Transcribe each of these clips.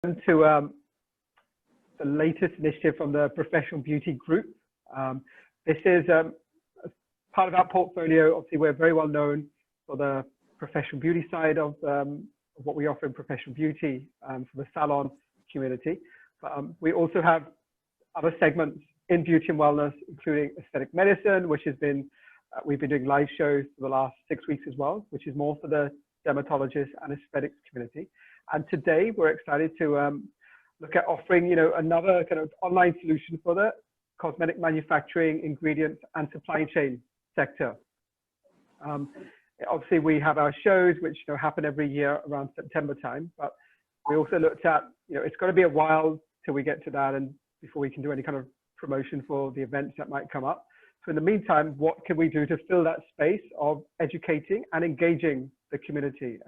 to the latest initiative from the Professional Beauty Group. This is part of our portfolio. Obviously, we're very well known for the professional beauty side of what we offer in professional beauty for the salon community. But, we also have other segments in beauty and wellness, including aesthetic medicine, which has been, we've been doing live shows for the last 6 weeks as well, which is more for the dermatologists and aesthetics community. And today we're excited to look at offering, another kind of online solution for the cosmetic manufacturing, ingredients, and supply chain sector. Obviously, we have our shows, which happen every year around September time, but we also looked at, it's got to be a while till we get to that and before we can do any kind of promotion for the events that might come up. So in the meantime, what can we do to fill that space of educating and engaging the community?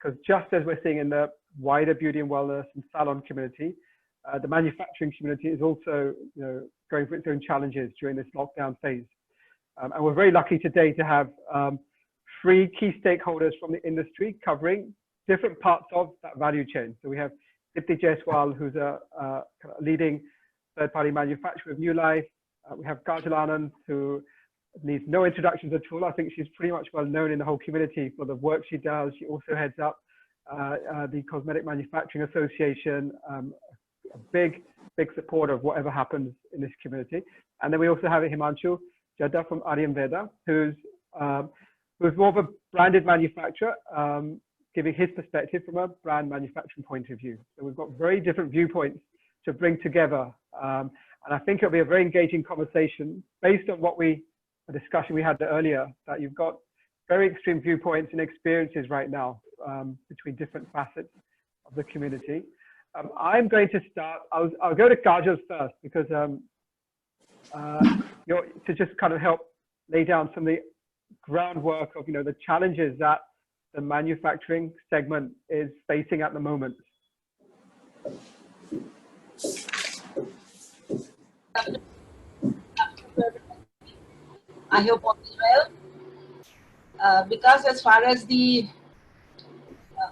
Because just as we're seeing in the wider beauty and wellness and salon community, the manufacturing community is also going through its own challenges during this lockdown phase. And we're very lucky today to have 3 key stakeholders from the industry covering different parts of that value chain. So we have Deepti Jaiswal, who's a leading third-party manufacturer of Nulyf. We have Kajal Anand, who needs no introductions at all. I think she's pretty much well known in the whole community for the work she does. She also heads up the Cosmetic Manufacturing Association, a big supporter of whatever happens in this community. And then we also have Himanshu Chadha from Aryanveda, who's more of a branded manufacturer, giving his perspective from a brand manufacturing point of view. So we've got very different viewpoints to bring together. And I think it'll be a very engaging conversation based on a discussion we had earlier, that you've got very extreme viewpoints and experiences right now between different facets of the community. I'm going to start, I'll go to Kajal first because to just kind of help lay down some of the groundwork of the challenges that the manufacturing segment is facing at the moment. I hope all is well. Because as far as the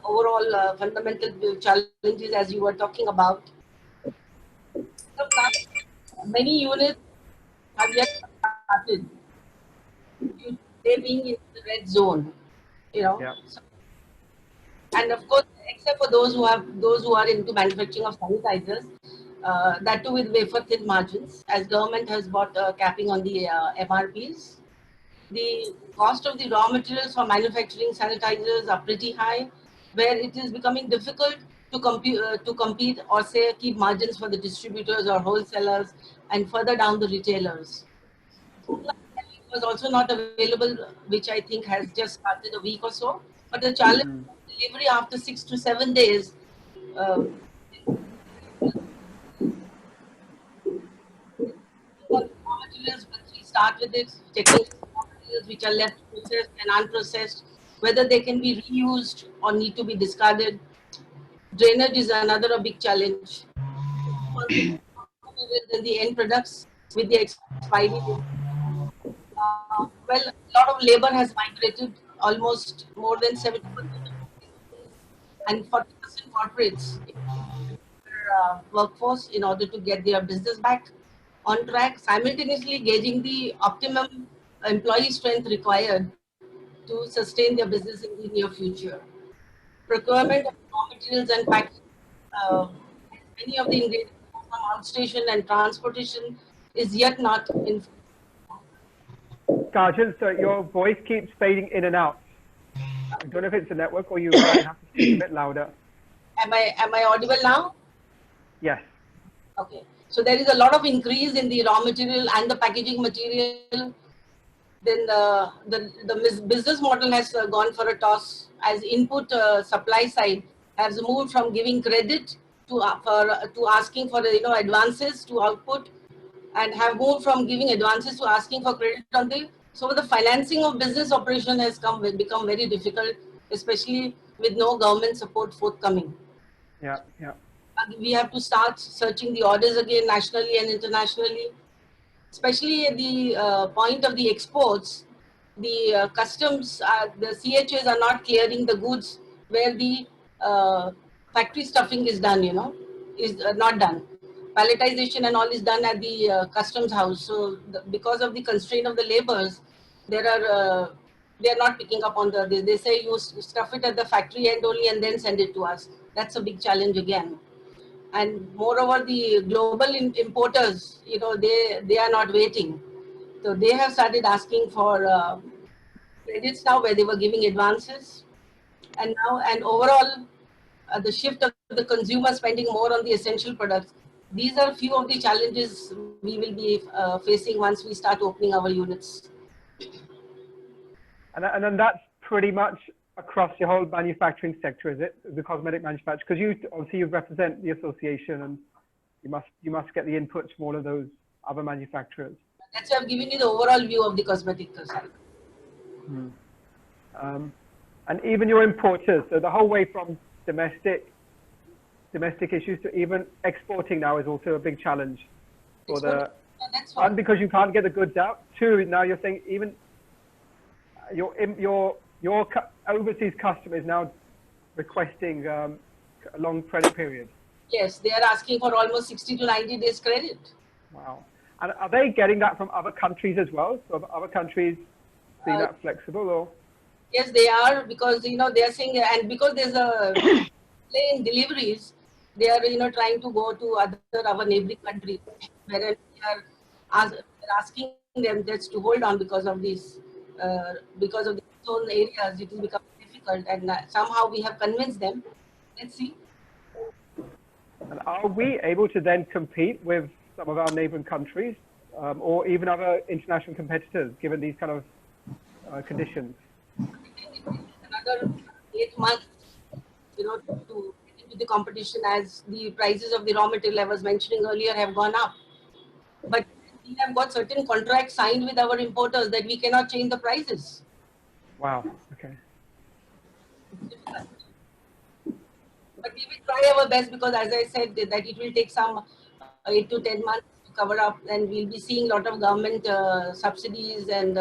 overall fundamental challenges as you were talking about, many units have yet started. They being in the red zone, Yeah. So, and of course, except for those who are into manufacturing of sanitizers, that too with wafer thin margins, as government has brought capping on the MRPs. The cost of the raw materials for manufacturing sanitizers are pretty high, where it is becoming difficult to compete or say keep margins for the distributors or wholesalers and further down the retailers. Was also not available, which I think has just started a week or so. But the challenge of delivery after 6 to 7 days. Materials, once we start with it, checking materials which are left processed and unprocessed, whether they can be reused or need to be discarded. Drainage is another big challenge. Then the end products with the expiry date. Well, a lot of labor has migrated, almost more than 70%, and 40% corporates workforce in order to get their business back on track, simultaneously gauging the optimum employee strength required to sustain their business in the near future. Procurement of raw materials and packaging, many of the ingredients from outstation and transportation is yet not in. Kajal, so your voice keeps fading in and out. I don't know if it's the network or you might have to speak a bit louder. Am I audible now? Yes. Okay. So there is a lot of increase in the raw material and the packaging material. Then the business model has gone for a toss, as input supply side has moved from giving credit to asking for advances to output, and have moved from giving advances to asking for credit on the. So the financing of business operation has become very difficult, especially with no government support forthcoming. Yeah. We have to start searching the orders again nationally and internationally, especially at the point of the exports. The customs, the CHAs are not clearing the goods where the factory stuffing is done, is not done. Palletization and all is done at the customs house. So because of the constraint of the labors, they are not picking up on they say you stuff it at the factory end only and then send it to us. That's a big challenge again. And moreover, the global importers, they are not waiting. So they have started asking for credits now where they were giving advances. And overall, the shift of the consumer spending more on the essential products. These are few of the challenges we will be facing once we start opening our units. And then that's pretty much across your whole manufacturing sector, is it? The cosmetic manufacturer, because you represent the association, and you must get the inputs from all of those other manufacturers. That's why I've given you the overall view of the cosmetic side. And even your importers, so the whole way from domestic issues to even exporting now is also a big challenge for one, because you can't get the goods out. Two, now you're saying even your overseas customer is now requesting a long credit period. Yes, they are asking for almost 60 to 90 days credit. Wow. And are they getting that from other countries as well? So are other countries being that flexible, or? Yes, they are, because they are saying, and because there's a delay in deliveries, they are trying to go to our neighboring countries, where we are asking them just to hold on because of these, because of the zone areas. It will become difficult, and somehow we have convinced them. Let's see. And are we able to then compete with some of our neighboring countries, or even other international competitors, given these kind of conditions? Another 8 months, to get into the competition, as the prices of the raw material I was mentioning earlier have gone up. But we have got certain contracts signed with our importers that we cannot change the prices. Wow. Okay. But we will try our best, because as I said, that it will take some 8 to 10 months to cover up, and we'll be seeing a lot of government subsidies and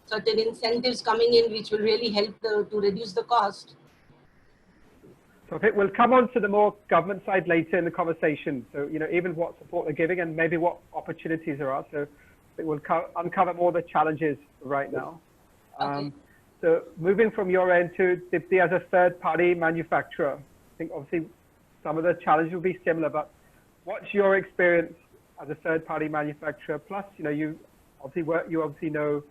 certain incentives coming in, which will really help to reduce the cost. So we'll come on to the more government side later in the conversation. So, even what support they're giving and maybe what opportunities there are. So I think we'll uncover more of the challenges right now. Okay. So moving from your end to Deepti as a third-party manufacturer, I think obviously some of the challenges will be similar, but what's your experience as a third-party manufacturer? Plus, you obviously know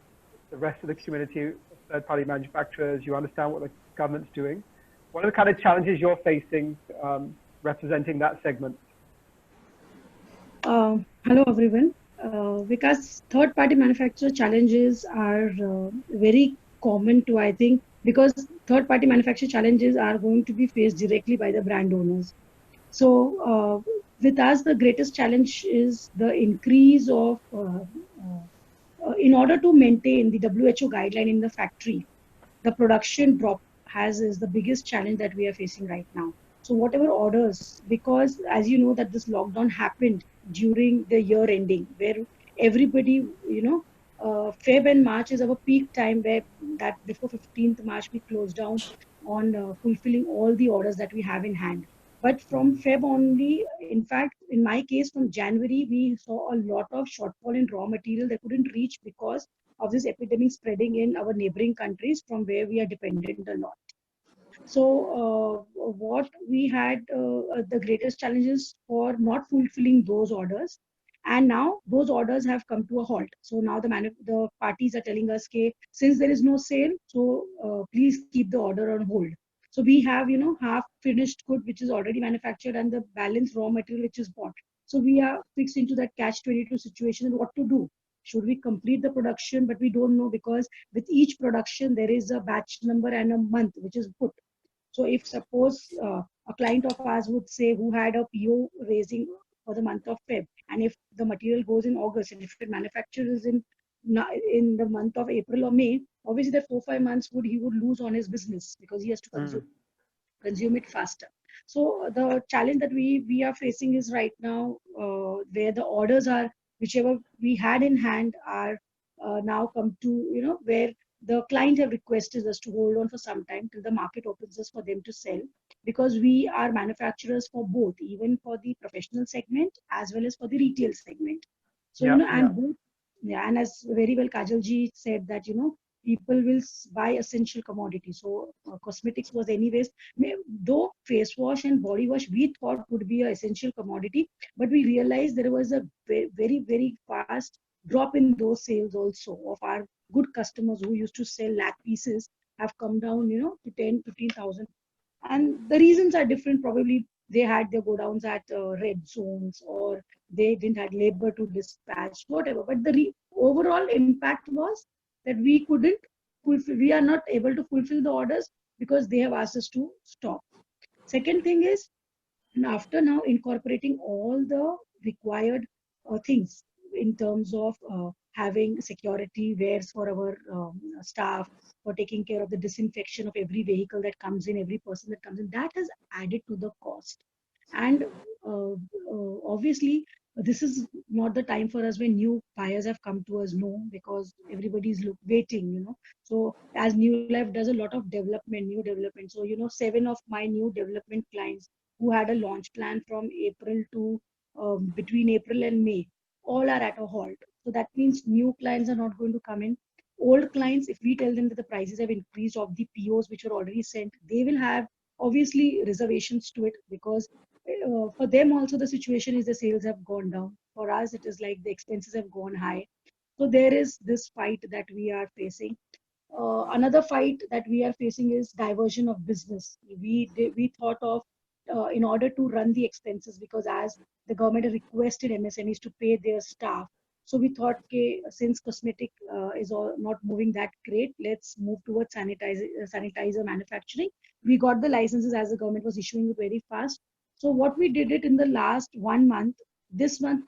the rest of the community of third-party manufacturers. You understand what the government's doing. What are the kind of challenges you're facing representing that segment? Hello, everyone. Vikas, third-party manufacturer challenges are very common to, I think, because third-party manufacturer challenges are going to be faced directly by the brand owners. So with us, the greatest challenge is the increase of, in order to maintain the WHO guideline in the factory, the production drop is the biggest challenge that we are facing right now. So whatever orders, because as you know that this lockdown happened during the year ending, where everybody, Feb and March is our peak time, where that before 15th March we closed down on fulfilling all the orders that we have in hand. But from Feb only, in fact, in my case, from January, we saw a lot of shortfall in raw material that couldn't reach because of this epidemic spreading in our neighboring countries from where we are dependent a lot. So what we had the greatest challenges for not fulfilling those orders, and now those orders have come to a halt. So now the parties are telling us, okay, since there is no sale, so please keep the order on hold. So we have half finished good which is already manufactured and the balance raw material which is bought. So we are fixed into that catch-22 situation and what to do. Should we complete the production? But we don't know, because with each production there is a batch number and a month which is put. So if suppose a client of ours would say, who had a PO raising for the month of Feb, and if the material goes in August, and if it manufactures in the month of April or May, obviously that 4-5 months he would lose on his business, because he has to consume it faster. So the challenge that we are facing is right now where the orders are, whichever we had in hand, are now come to where the client have requested us to hold on for some time till the market opens us for them to sell. because we are manufacturers for both, even for the professional segment as well as for the retail segment. So, Yeah, yeah. and both, yeah, and as very well Kajal ji said that, people will buy essential commodities. So cosmetics was anyways, though face wash and body wash we thought would be an essential commodity, but we realized there was a very, very fast drop in those sales also of our good customers who used to sell lakh pieces have come down, to 10, 15,000. And the reasons are different. Probably they had their godowns at red zones, or they didn't have labor to dispatch, whatever. But the overall impact was that we couldn't fulfill, we are not able to fulfill the orders because they have asked us to stop. Second thing is, and after now incorporating all the required things in terms of having security wares for our staff, for taking care of the disinfection of every vehicle that comes in, every person that comes in, that has added to the cost. And obviously, this is not the time for us when new buyers have come to us, no, because everybody's waiting. So as Nulyf does a lot of development, new development. So, 7 of my new development clients who had a launch plan from April to between April and May, all are at a halt. So that means new clients are not going to come in. Old clients, if we tell them that the prices have increased of the POs which were already sent, they will have obviously reservations to it, because for them also the situation is the sales have gone down. For us, it is like the expenses have gone high. So there is this fight that we are facing. Another fight that we are facing is diversion of business. We thought of in order to run the expenses, because as the government requested MSMEs to pay their staff, so we thought, okay, since cosmetic is all not moving that great, let's move towards sanitizer manufacturing. We got the licenses as the government was issuing it very fast. So what we did it in the last 1 month, this month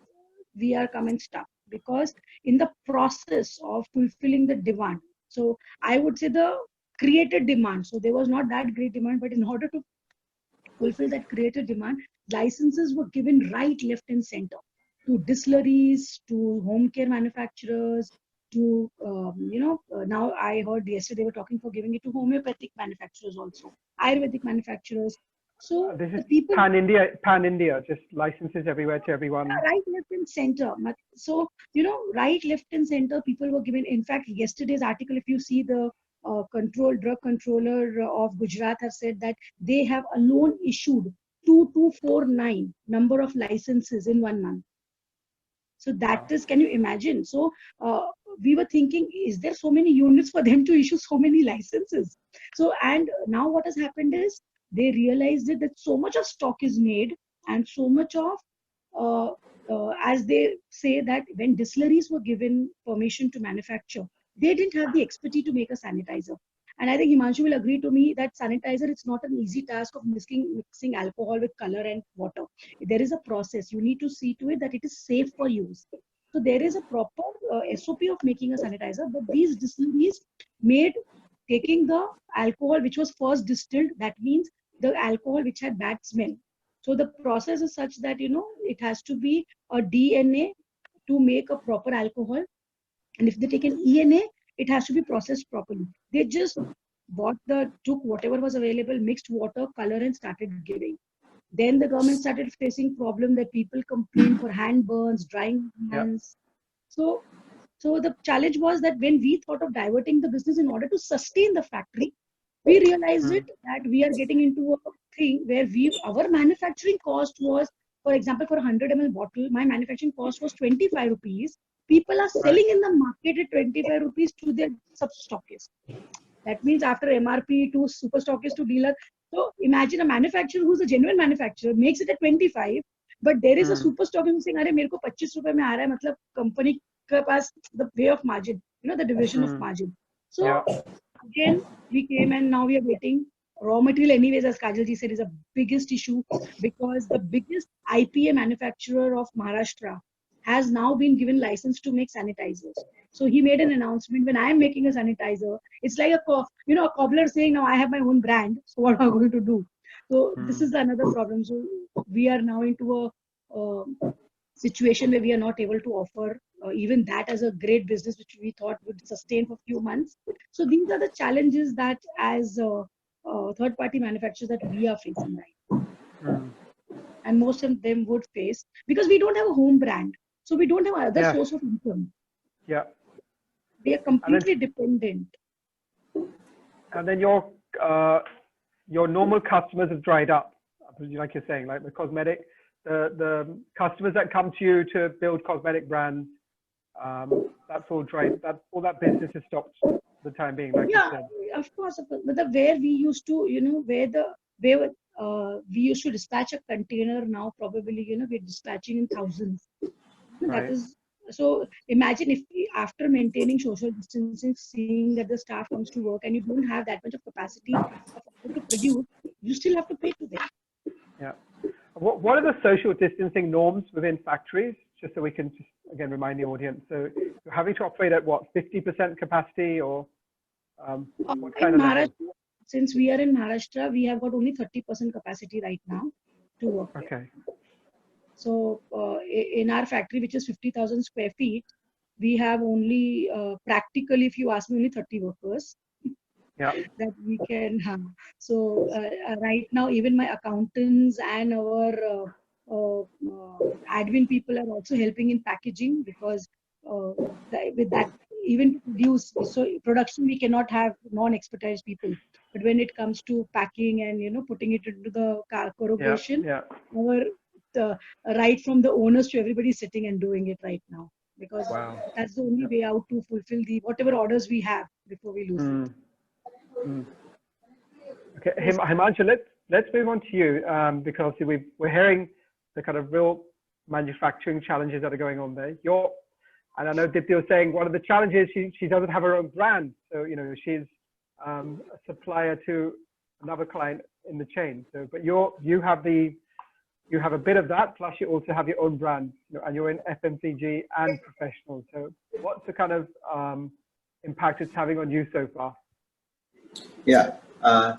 we are coming stuck, because in the process of fulfilling the demand, so I would say the created demand, so there was not that great demand, but in order to fulfill that created demand, licenses were given right, left, and center to distilleries, to home care manufacturers, to now I heard yesterday they were talking for giving it to homeopathic manufacturers also, Ayurvedic manufacturers. So This is the people, pan India, just licenses everywhere to everyone. right, left, and center. So, right, left, and center, people were given. In fact, yesterday's article, if you see, the drug controller of Gujarat have said that they have alone issued 2249 number of licenses in 1 month. So that is, can you imagine? So we were thinking, is there so many units for them to issue so many licenses? So, and now what has happened is they realized that so much of stock is made, and so much of, as they say, that when distilleries were given permission to manufacture, they didn't have the expertise to make a sanitizer. And I think Himanshu will agree to me that sanitizer, it's not an easy task of mixing alcohol with color and water. There is a process. You need to see to it that it is safe for use. So there is a proper SOP of making a sanitizer, but these distilleries made, taking the alcohol which was first distilled, that means the alcohol which had bad smell. So the process is such that, it has to be a DNA to make a proper alcohol. And if they take an ENA, it has to be processed properly. They just took whatever was available, mixed water, color, and started giving. Then the government started facing problem that people complained for hand burns, drying hands. So the challenge was that when we thought of diverting the business in order to sustain the factory, we realized it that we are getting into a thing where our manufacturing cost was, for example, for a 100 ml bottle, my manufacturing cost was 25 rupees. People are selling in the market at 25 rupees to their sub-stockists. That means after MRP to super stockist to dealer. So imagine a manufacturer who's a genuine manufacturer makes it at 25, but there is a super stockist saying, "Arey, mere ko 25 rupees mein aa raha hai," matlab company ke paas the way of margin, the division of margin. So again, we came and now we are waiting. Raw material, anyways, as Kajal ji said, is a biggest issue, because the biggest IPA manufacturer of Maharashtra has now been given license to make sanitizers. So he made an announcement, when I am making a sanitizer, it's like a cobbler saying, now I have my own brand. So what am I going to do? So this is another problem. So we are now into a situation where we are not able to offer even that as a great business, which we thought would sustain for a few months. So these are the challenges that as third-party manufacturers that we are facing right now. Mm. And most of them would face, because we don't have a home brand. So we don't have other Yeah. source of income. Yeah. We are completely dependent. And then your normal customers have dried up, like you're saying, like the cosmetic, the customers that come to you to build cosmetic brands, that's all dried. All that business has stopped for the time being, like you said. Of course. But where we used to, where we used to dispatch a container, now probably, we're dispatching in thousands. That is, so imagine if after maintaining social distancing, seeing that the staff comes to work and you don't have that much of capacity to produce, you still have to pay to them. Yeah. What are the social distancing norms within factories? Just so we can just again remind the audience. So you're having to operate at what, 50% capacity, or what kind of level? Since we are in Maharashtra, we have got only 30% capacity right now to work. Okay. So in our factory, which is 50,000 square feet, we have only practically, if you ask me, only 30 workers. Yeah. That we can have. So right now, even my accountants and our admin people are also helping in packaging, because with that, even to produce, so production we cannot have non-expertise people. But when it comes to packing and putting it into the corrugation, our right from the owners to everybody sitting and doing it right now, because that's the only way out to fulfill the whatever orders we have before we lose it. Okay, Himanshu, let's move on to you, because we're hearing the kind of real manufacturing challenges that are going on there. And I know Deepti was saying one of the challenges, she doesn't have her own brand, so she's a supplier to another client in the chain. So, but you have a bit of that, plus you also have your own brand, and you're in FMCG and professional. So, what's the kind of impact it's having on you so far? Yeah,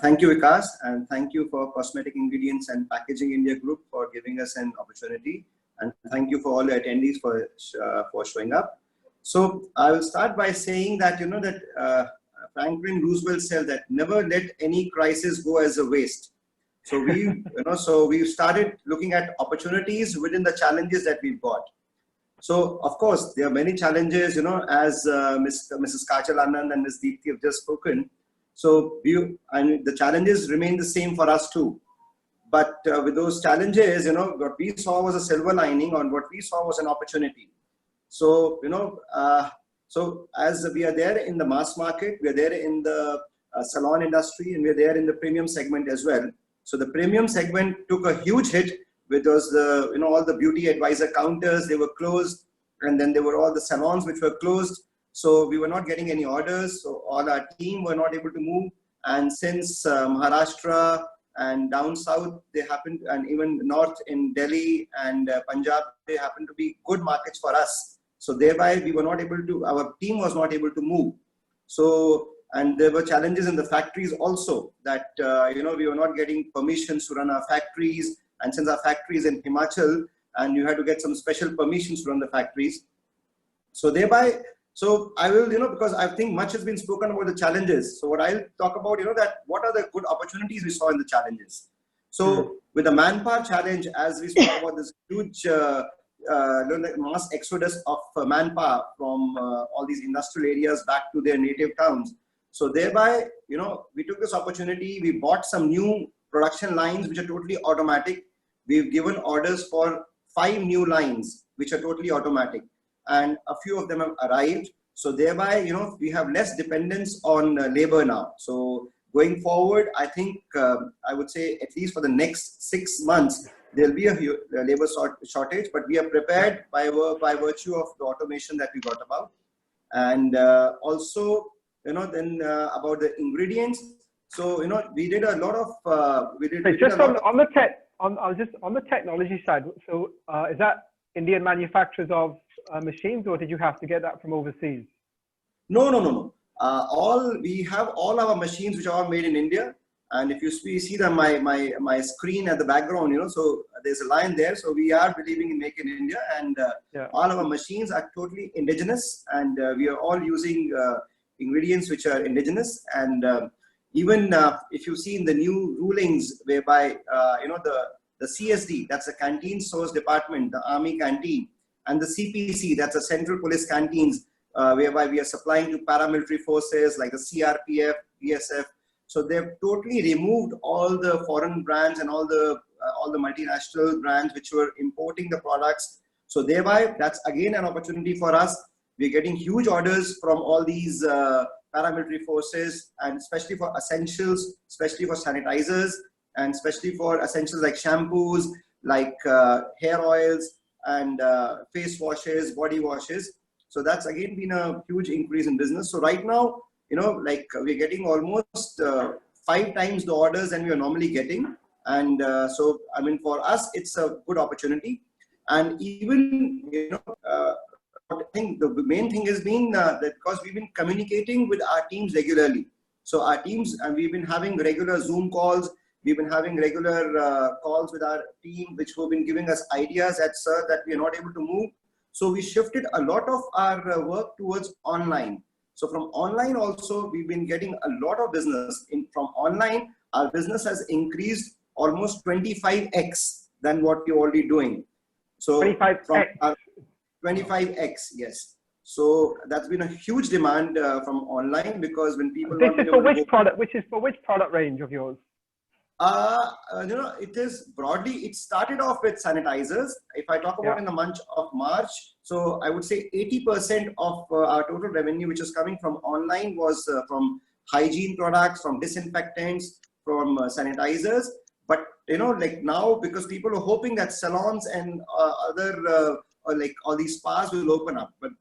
thank you, Vikas, and thank you for Cosmetic Ingredients and Packaging India Group for giving us an opportunity, and thank you for all the attendees for showing up. So I will start by saying that that Franklin Roosevelt said that never let any crisis go as a waste. So we we started looking at opportunities within the challenges that we've got. So of course there are many challenges, as Mrs. Kajal, Anand, and Ms. Deepti have just spoken. So the challenges remain the same for us too. But with those challenges, what we saw was a silver lining, or what we saw was an opportunity. So, so as we are there in the mass market, we are there in the salon industry, and we are there in the premium segment as well. So the premium segment took a huge hit, because all the beauty advisor counters, they were closed, and then there were all the salons which were closed. So we were not getting any orders. So all our team were not able to move. And since Maharashtra and down south, they happened, and even north in Delhi and Punjab, they happened to be good markets for us. So thereby we were not able to, our team was not able to move. So, and there were challenges in the factories also, that, we were not getting permissions to run our factories. And since our factory is in Himachal, and you had to get some special permissions to run the factories. So thereby, so I will, because I think much has been spoken about the challenges. So what I'll talk about, that what are the good opportunities we saw in the challenges. So with the manpower challenge, as we spoke about this huge mass exodus of manpower from all these industrial areas back to their native towns. So thereby, we took this opportunity. We bought some new production lines which are totally automatic. We've given orders for 5 new lines which are totally automatic, and a few of them have arrived. So thereby, we have less dependence on labor now. So going forward, I think I would say at least for the next 6 months, there'll be a labor shortage, but we are prepared by virtue of the automation that we got about. And also, then about the ingredients. So, we did a lot of, on the technology side. So is that Indian manufacturers of machines, or did you have to get that from overseas? No. We have all our machines which are made in India. And if you see them, my screen at the background, so there's a line there. So we are believing in Make in India, and all our machines are totally indigenous, and we are all using ingredients which are indigenous. And Even if you see in the new rulings whereby, the CSD, that's the Canteen Source Department, the Army Canteen, and the CPC, that's the Central Police Canteens, whereby we are supplying to paramilitary forces like the CRPF, BSF. So they've totally removed all the foreign brands and all the multinational brands which were importing the products. So thereby, that's again an opportunity for us. We're getting huge orders from all these paramilitary forces, and especially for essentials, especially for sanitizers, and especially for essentials like shampoos, like hair oils, and face washes, body washes. So that's again been a huge increase in business. So right now, we're getting almost 5 times the orders than we are normally getting. And so, I mean, for us, it's a good opportunity. And even, I think the main thing has been that because we've been communicating with our teams regularly. So our teams, and we've been having regular Zoom calls. We've been having regular calls with our team, which have been giving us ideas at sir that we are not able to move. So we shifted a lot of our work towards online. So from online also, we've been getting a lot of business. From online, our business has increased almost 25x than what we're already doing. So 25x. 25x, yes. So that's been a huge demand from online, because when people This is for which product? Which is for which product range of yours? It is broadly, it started off with sanitizers. If I talk about in the month of March, so I would say 80% of our total revenue, which is coming from online, was from hygiene products, from disinfectants, from sanitizers. But like now, because people are hoping that salons and other like all these spas will open up, but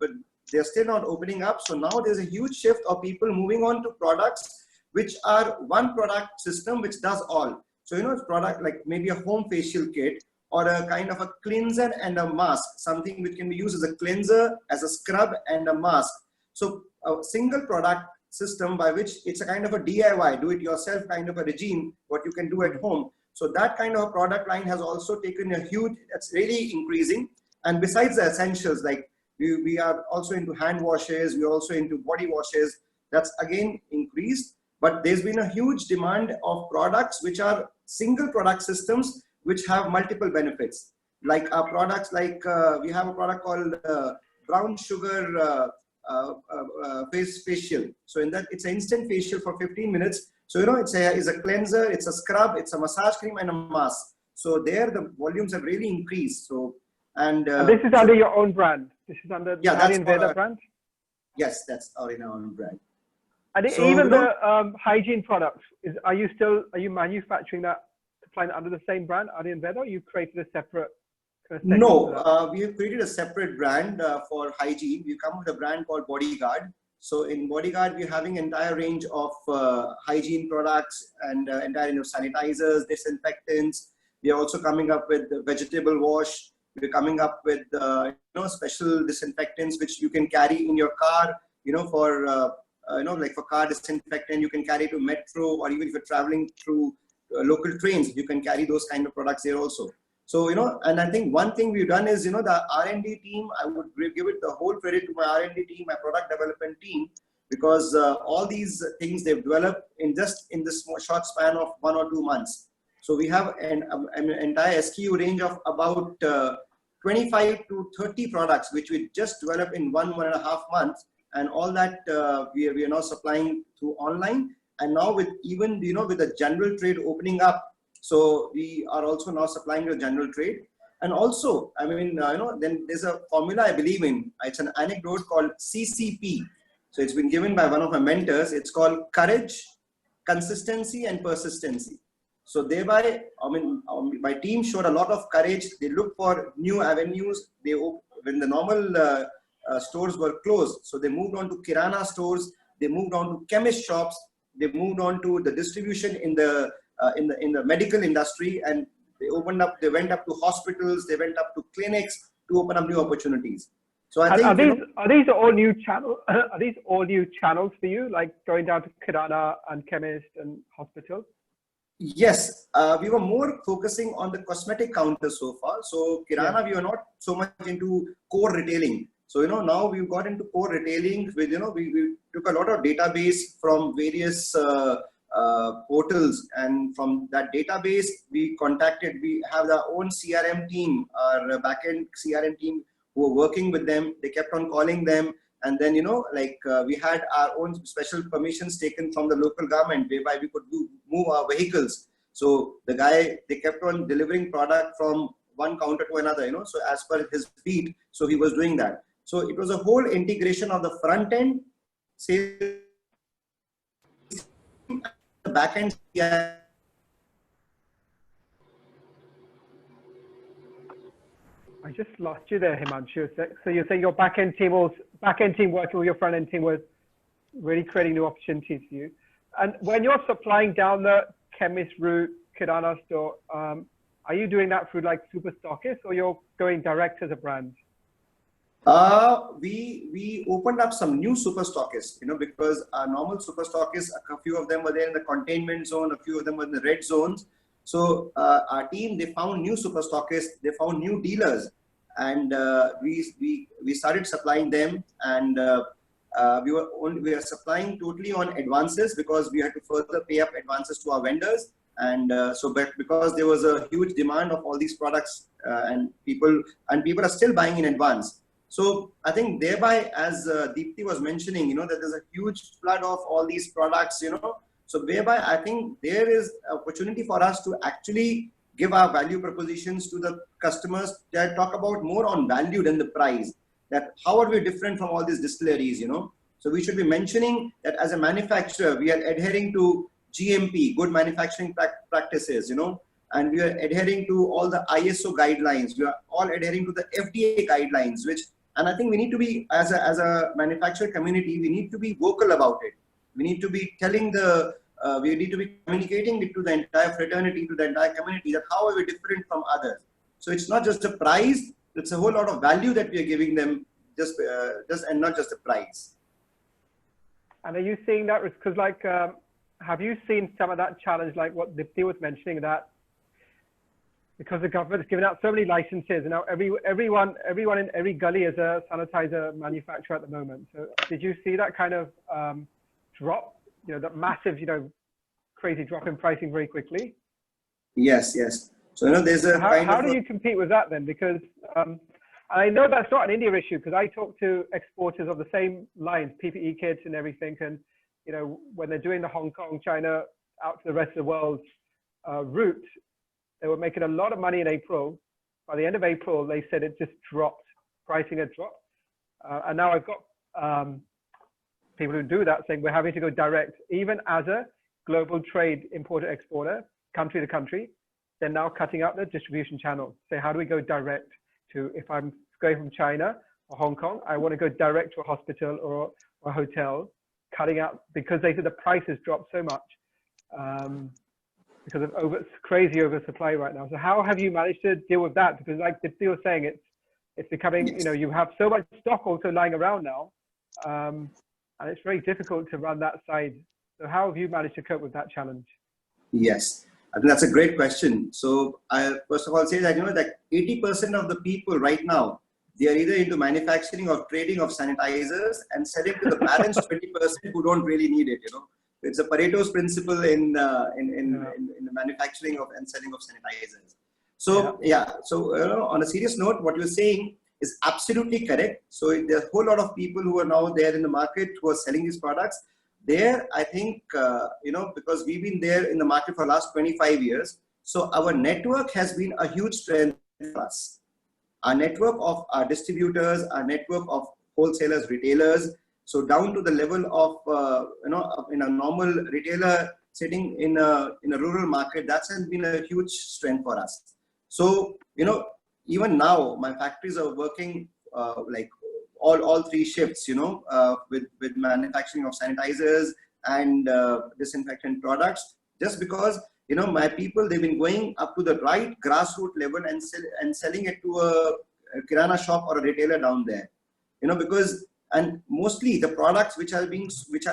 they're still not opening up. So now there's a huge shift of people moving on to products which are one product system which does all. So it's product like maybe a home facial kit, or a kind of a cleanser and a mask, something which can be used as a cleanser, as a scrub, and a mask. So a single product system by which it's a kind of a DIY, do it yourself kind of a regime, what you can do at home. So that kind of a product line has also taken a huge, it's really increasing. And besides the essentials, like we are also into hand washes, we're also into body washes, that's again increased. But there's been a huge demand of products which are single product systems which have multiple benefits. Like our products, like we have a product called brown sugar facial. So in that, it's an instant facial for 15 minutes. So it's a cleanser, it's a scrub, it's a massage cream, and a mask. So there the volumes have really increased. So and this is under your own brand. This is under the Aryanveda brand. Yes, that's our own brand. And so, even the hygiene products, are you manufacturing that, supplying under the same brand, Aryanveda, or you created a separate? No, we have created a separate brand for hygiene. We come with a brand called Bodyguard. So in Bodyguard, we're having entire range of hygiene products and entire range of sanitizers, disinfectants. We are also coming up with vegetable wash. We're coming up with special disinfectants which you can carry in your car. For like for car disinfectant, you can carry to metro, or even if you're traveling through local trains, you can carry those kind of products there also. So, and I think one thing we've done is, the R&D team, I would give it the whole credit to my R&D team, my product development team, because all these things they've developed in this short span of 1 or 2 months. So we have an entire SKU range of about 25 to 30 products, which we just developed in 1.5 months. And all that we are now supplying through online. And now with even, with the general trade opening up, so we are also now supplying to the general trade. And also, I mean, then there's a formula I believe in. It's an anecdote called CCP. So it's been given by one of my mentors. It's called courage, consistency, and persistency. So thereby, I mean, my team showed a lot of courage. They looked for new avenues. When the normal stores were closed, so they moved on to Kirana stores. They moved on to chemist shops. They moved on to the distribution in the medical industry, and they went up to hospitals. They went up to clinics to open up new opportunities. So I think are these all new channels? Are these all new channels for you, like going down to Kirana and chemist and hospitals? Yes, we were more focusing on the cosmetic counter so far. So Kirana, we were not so much into core retailing. So, now we've got into core retailing with, we took a lot of database from various portals, and from that database we have our own CRM team, our backend CRM team who were working with them. They kept on calling them, and then we had our own special permissions taken from the local government whereby we could move our vehicles. So they kept on delivering product from one counter to another, so as per his speed, so he was doing that. So it was a whole integration of the front end sales, the back end. I just lost you there, Himanshu. So you're saying your back-end team working with your front-end team was really creating new opportunities for you. And when you're supplying down the chemist route, Kirana store, are you doing that through like super stockists, or you're going direct as a brand? We opened up some new super stockists, because our normal super stockists, a few of them were there in the containment zone, a few of them were in the red zones. So our team, they found new super stockists, they found new dealers, and we started supplying them, and we were supplying totally on advances because we had to further pay up advances to our vendors. And because there was a huge demand of all these products, and people are still buying in advance. So I think thereby, as Deepti was mentioning, that there's a huge flood of all these products, so whereby I think there is opportunity for us to actually give our value propositions to the customers that talk about more on value than the price, that how are we different from all these distilleries, So we should be mentioning that as a manufacturer, we are adhering to GMP, good manufacturing practices, and we are adhering to all the ISO guidelines. We are all adhering to the FDA guidelines, and I think we need to be, as a manufacturer community, we need to be vocal about it. We need to be we need to be communicating it to the entire fraternity, to the entire community, that how are we different from others. So it's not just a price, it's a whole lot of value that we are giving them, and not just a price. And are you seeing that? Because have you seen some of that challenge, like what Deepti was mentioning, that because the government has given out so many licenses, and now everyone in every gully is a sanitizer manufacturer at the moment. So did you see that kind of drop, that massive, crazy drop in pricing very quickly? Yes. So there's a how do you compete with that then? Because I know that's not an India issue, because I talk to exporters of the same lines, PPE kits and everything, and when they're doing the Hong Kong, China, out to the rest of the world route, they were making a lot of money in April. By the end of April, they said it just dropped. Pricing had dropped. And now I've got people who do that saying we're having to go direct, even as a global trade importer exporter, country to country. They're now cutting out the distribution channel. Say, how do we go direct to, if I'm going from China or Hong Kong, I want to go direct to a hospital or a hotel, cutting out, because they said the prices dropped so much because of crazy oversupply right now. So how have you managed to deal with that? Because like Deepti was saying, it's becoming, yes. You have so much stock also lying around now, and it's very difficult to run that side. So how have you managed to cope with that challenge? Yes, I think that's a great question. So I first of all say that, that 80% of the people right now, they are either into manufacturing or trading of sanitizers and selling to the balance 20% who don't really need it. It's a Pareto's principle in the manufacturing of and selling of sanitizers. So so on a serious note, what you're saying is absolutely correct. So there's a whole lot of people who are now there in the market who are selling these products. There, I think, because we've been there in the market for the last 25 years, so our network has been a huge strength for us. Our network of our distributors, our network of wholesalers, retailers, so down to the level of, in a normal retailer sitting in a rural market, that's been a huge strength for us. So, even now, my factories are working like all three shifts, with manufacturing of sanitizers and disinfectant products, just because, my people, they've been going up to the right grassroots level and selling it to a kirana shop or a retailer down there, and mostly the products which are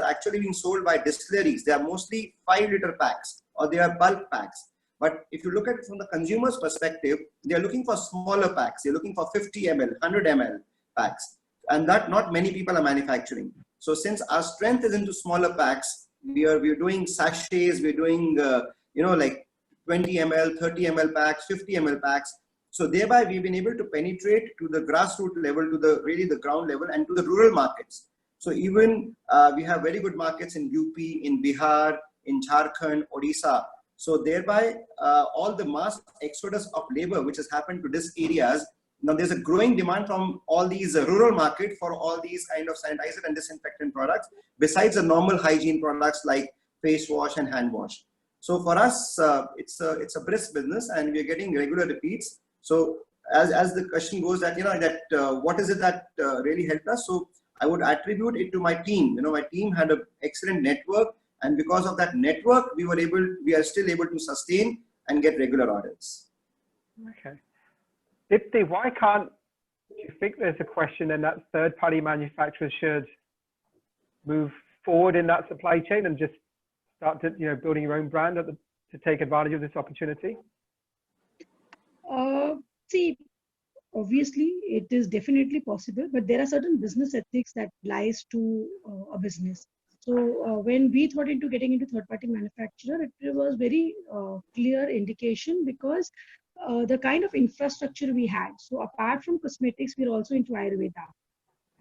actually being sold by distilleries, they are mostly 5-liter packs or they are bulk packs. But if you look at it from the consumer's perspective, they are looking for smaller packs. They're looking for 50 ml, 100 ml packs, and that not many people are manufacturing. So since our strength is into smaller packs, we're doing sachets, we're doing, like 20 ml, 30 ml packs, 50 ml packs. So thereby we've been able to penetrate to the grassroots level, to the ground level, and to the rural markets. So even we have very good markets in UP, in Bihar, in Jharkhand, Odisha. So thereby all the mass exodus of labor which has happened to these areas, now there's a growing demand from all these rural market for all these kind of sanitizer and disinfectant products, besides the normal hygiene products like face wash and hand wash. So for us, it's a brisk business, and we're getting regular repeats. So as the question goes that, what is it that really helped us? So I would attribute it to my team. My team had an excellent network, and because of that network, we are still able to sustain and get regular orders. Okay. Deepti, why can't you think there's a question and that third-party manufacturers should move forward in that supply chain and just start to, building your own brand to take advantage of this opportunity? See, obviously it is definitely possible, but there are certain business ethics that lies to a business. So when we thought into getting into third-party manufacturer, it was very clear indication, because the kind of infrastructure we had. So apart from cosmetics, we're also into Ayurveda.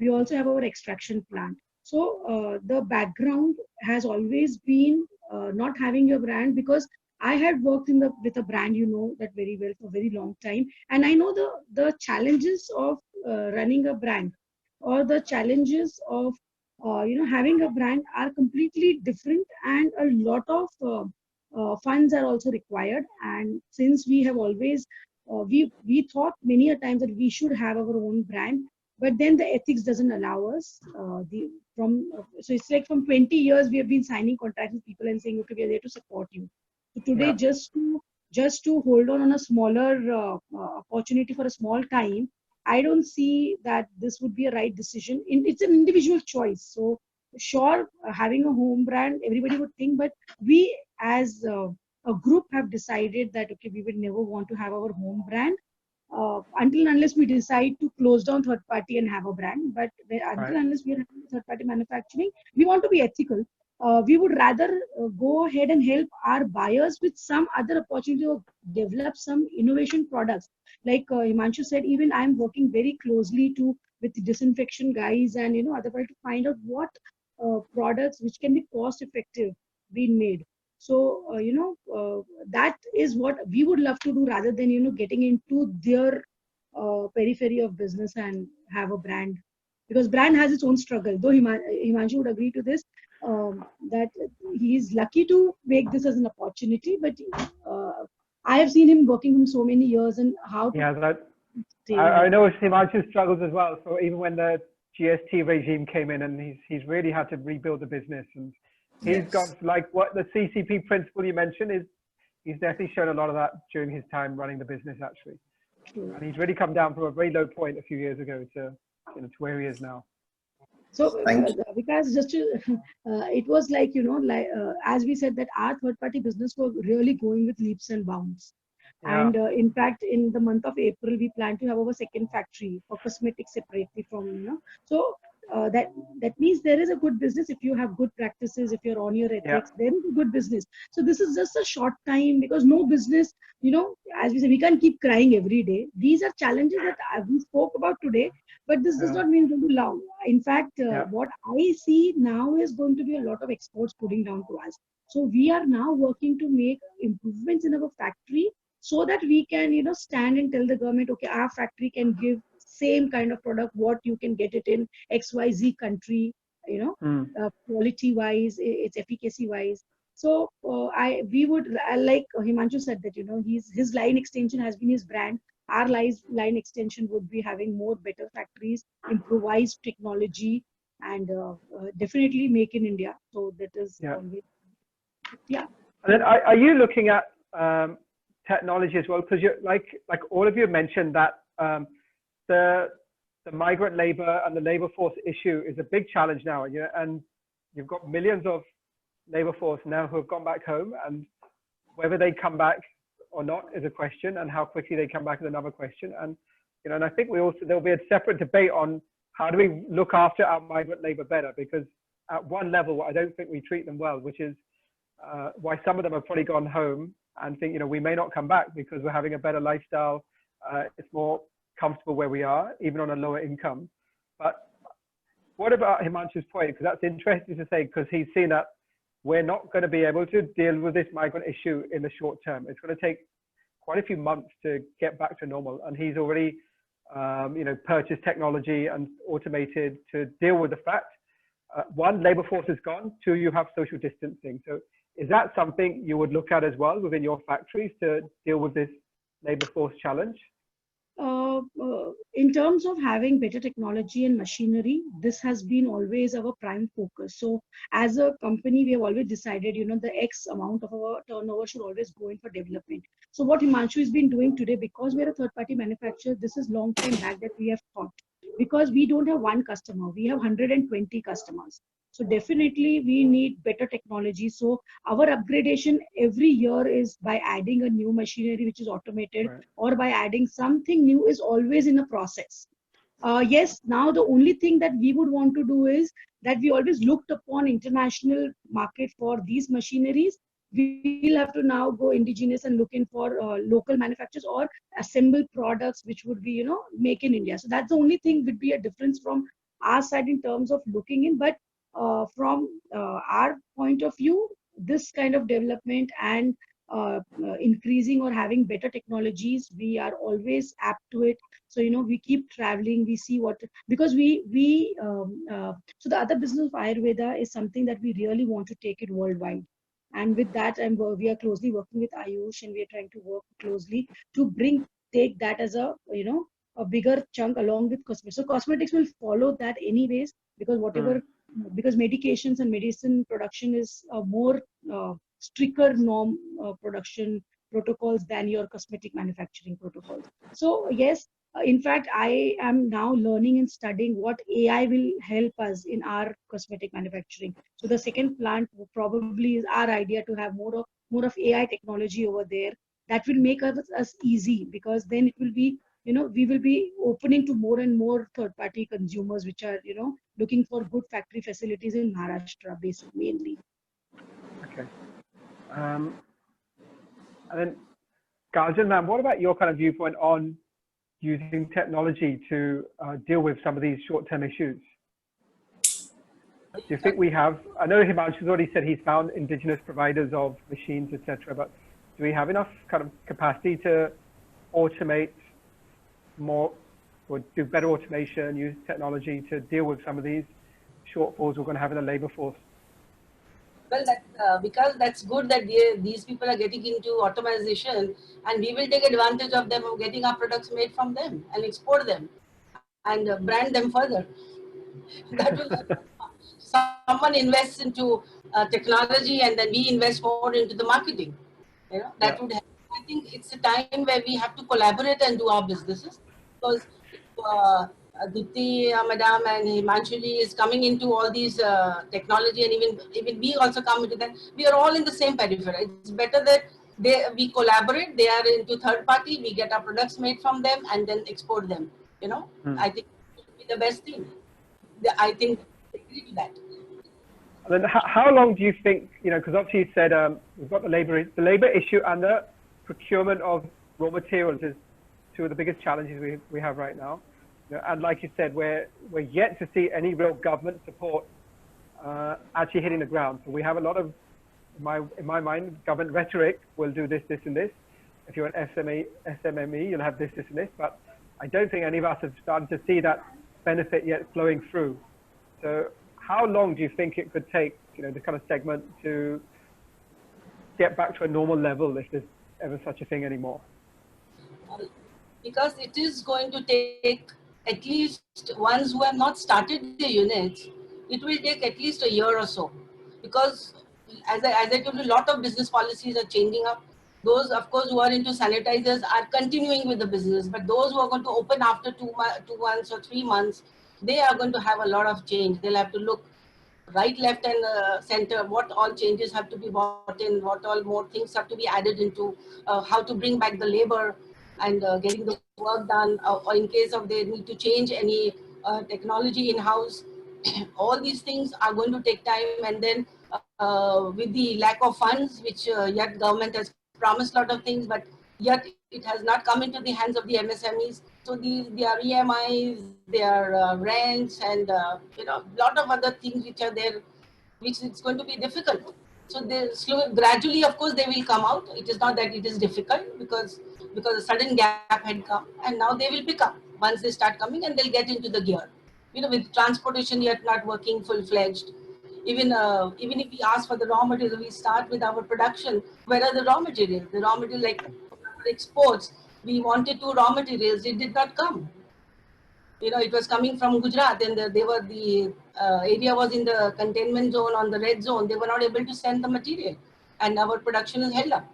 We also have our extraction plant. So the background has always been not having a brand, because I had worked with a brand, that very well for a very long time. And I know the challenges of running a brand, or the challenges of, having a brand are completely different, and a lot of funds are also required. And since we have always, we thought many a times that we should have our own brand, but then the ethics doesn't allow us. So it's like from 20 years, we have been signing contracts with people and saying, okay, we are there to support you. So today, just to hold on a smaller opportunity for a small time, I don't see that this would be a right decision. It's an individual choice. So sure, having a home brand, everybody would think, but we as a group have decided that, okay, we would never want to have our home brand until unless we decide to close down third party and have a brand. But until unless we are having third party manufacturing, we want to be ethical. We would rather go ahead and help our buyers with some other opportunity to develop some innovation products. Like Himanshu said, even I'm working very closely with the disinfection guys and other people to find out what products which can be cost effective being made. So that is what we would love to do, rather than getting into their periphery of business and have a brand, because brand has its own struggle. Though Himanshu would agree to this, that he is lucky to make this as an opportunity, but I have seen him working from so many years, and how to I know Himanshu struggles as well. So even when the GST regime came in, and he's really had to rebuild the business, and he's got, like, what the CCP principle you mentioned is, he's definitely shown a lot of that during his time running the business, actually. And he's really come down from a very low point a few years ago to where he is now. So because just to, it was like, as we said, that our third party business was really going with leaps and bounds. And in fact, in the month of April, we plan to have our second factory for cosmetics separately from, so that means there is a good business if you have good practices, if you're on your ethics, there is a good business. So this is just a short time, because no business, as we say, we can't keep crying every day. These are challenges that we spoke about today, but this does not mean to be loud. In fact, what I see now is going to be a lot of exports putting down to us. So we are now working to make improvements in our factory, so that we can, stand and tell the government, okay, our factory can give same kind of product, what you can get it in XYZ country, quality wise, its efficacy wise. So we would, like Himanshu said, that, his line extension has been his brand. Our line extension would be having more better factories, improvised technology, and definitely make in India. So that is always, And then are you looking at technology as well? Because you're like all of you mentioned that the migrant labor and the labor force issue is a big challenge now, and you've got millions of labor force now who have gone back home, and whether they come back or not is a question, and how quickly they come back is another question. And and I think there'll be a separate debate on how do we look after our migrant labor better, because at one level, I don't think we treat them well, which is why some of them have probably gone home and think, we may not come back because we're having a better lifestyle. It's more comfortable where we are, even on a lower income. But what about Himanshu's point? Because that's interesting to say, because he's seen that we're not going to be able to deal with this migrant issue in the short term. It's going to take quite a few months to get back to normal. And he's already, purchased technology and automated to deal with the fact, one, labor force is gone. Two, you have social distancing. So is that something you would look at as well within your factories to deal with this labor force challenge? In terms of having better technology and machinery, this has been always our prime focus. So as a company, we have always decided, the X amount of our turnover should always go in for development. So what Himanshu has been doing today, because we're a third-party manufacturer, this is long time back that we have thought. Because we don't have one customer, we have 120 customers. So definitely we need better technology. So our upgradation every year is by adding a new machinery which is automated, right, or by adding something new is always in a process. Yes, now the only thing that we would want to do is that we always looked upon international market for these machineries. We'll have to now go indigenous and look in for local manufacturers or assemble products which would be, make in India. So that's the only thing would be a difference from our side in terms of looking in. But from our point of view, this kind of development and increasing or having better technologies, we are always apt to it. So we keep traveling, we see what, because so the other business of Ayurveda is something that we really want to take it worldwide. And with that, we are closely working with Ayush, and we are trying to work closely to take that as a a bigger chunk along with cosmetics. So cosmetics will follow that anyways, because because medications and medicine production is a more stricter norm production protocols than your cosmetic manufacturing protocols. So yes, in fact, I am now learning and studying what AI will help us in our cosmetic manufacturing. So the second plant probably is our idea to have more of AI technology over there. That will make us easy, because then it will be, we will be opening to more and more third-party consumers, which are, looking for good factory facilities in Maharashtra, basically, mainly. Okay. And then, Kajal, ma'am, what about your kind of viewpoint on using technology to deal with some of these short-term issues? Do you think we have, I know Himanshu's already said he's found indigenous providers of machines, etc., but do we have enough kind of capacity to automate more, or do better automation, use technology to deal with some of these shortfalls we're going to have in the labor force? Well, because that's good that these people are getting into automation, and we will take advantage of them, of getting our products made from them and export them and brand them further. That will someone invests into technology, and then we invest more into the marketing. That would help. I think it's a time where we have to collaborate and do our businesses, because Deepti, Madam, and Himanshu is coming into all these technology, and even we also come into that. We are all in the same periphery. It's better that we collaborate. They are into third party. We get our products made from them and then export them. I think it would be the best thing. I think I agree to that. And then how long do you think, because obviously you said we've got the labor issue and the procurement of raw materials is two of the biggest challenges we have right now. And like you said, we're yet to see any real government support actually hitting the ground. So we have a lot of, in my mind, government rhetoric will do this, this, and this. If you're an SMME, you'll have this, this, and this. But I don't think any of us have started to see that benefit yet flowing through. So how long do you think it could take, the kind of segment to get back to a normal level, if there's ever such a thing anymore? Because it is going to take at least ones who have not started the units, it will take at least a year or so. Because as I told you, a lot of business policies are changing up. Those, of course, who are into sanitizers are continuing with the business, but those who are going to open after 2 months or 3 months, they are going to have a lot of change. They'll have to look right, left, and center, what all changes have to be brought in, what all more things have to be added into, how to bring back the labor and getting the work done, or in case of they need to change any technology in-house. all these things are going to take time, and then with the lack of funds, which yet government has promised a lot of things, but yet it has not come into the hands of the MSMEs. So their EMIs, their rents, and lot of other things which are there, which it's going to be difficult. So they gradually, of course, they will come out. It is not that it is difficult, because a sudden gap had come, and now they will pick up once they start coming, and they'll get into the gear. With transportation yet not working full-fledged, even if we ask for the raw material, we start with our production. Where are the raw materials? The raw material, like exports, we wanted two raw materials, it did not come. It was coming from Gujarat, and the area was in the containment zone, on the red zone. They were not able to send the material, and our production is held up.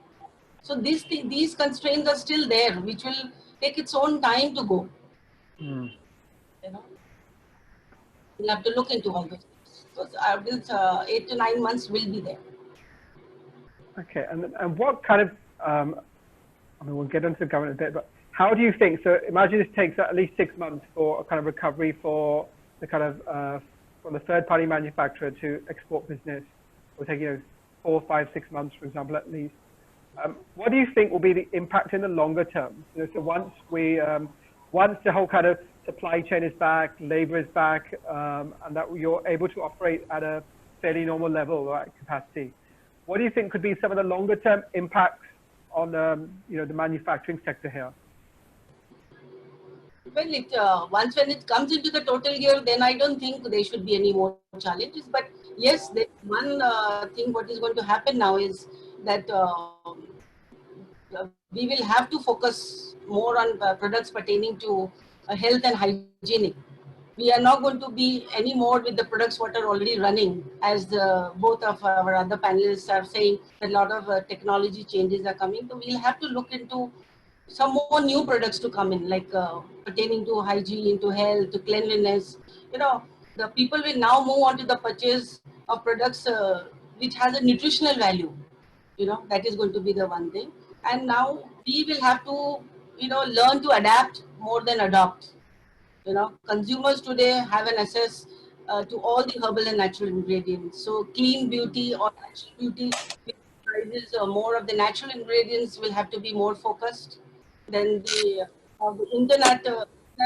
So these constraints are still there, which will take its own time to go. We'll have to look into all those things. So this 8 to 9 months will be there. Okay, and what kind of, we'll get into the government a bit, but how do you think, so imagine this takes at least 6 months for a kind of recovery for the kind of, from the third-party manufacturer to export business. It will take, 4, 5, 6 months, for example, at least. What do you think will be the impact in the longer term? So once the whole kind of supply chain is back, labor is back, and that you're able to operate at a fairly normal level or at capacity, what do you think could be some of the longer term impacts on the manufacturing sector here? Well, once when it comes into the total gear, then I don't think there should be any more challenges. But yes, one thing what is going to happen now is that we will have to focus more on products pertaining to health and hygienic. We are not going to be any more with the products what are already running, as both of our other panelists are saying that a lot of technology changes are coming. So we'll have to look into some more new products to come in, like pertaining to hygiene, to health, to cleanliness. The people will now move on to the purchase of products which has a nutritional value. That is going to be the one thing. And now we will have to, learn to adapt more than adopt. Consumers today have an access to all the herbal and natural ingredients. So clean beauty or natural beauty, which comprises more of the natural ingredients, will have to be more focused. Then the internet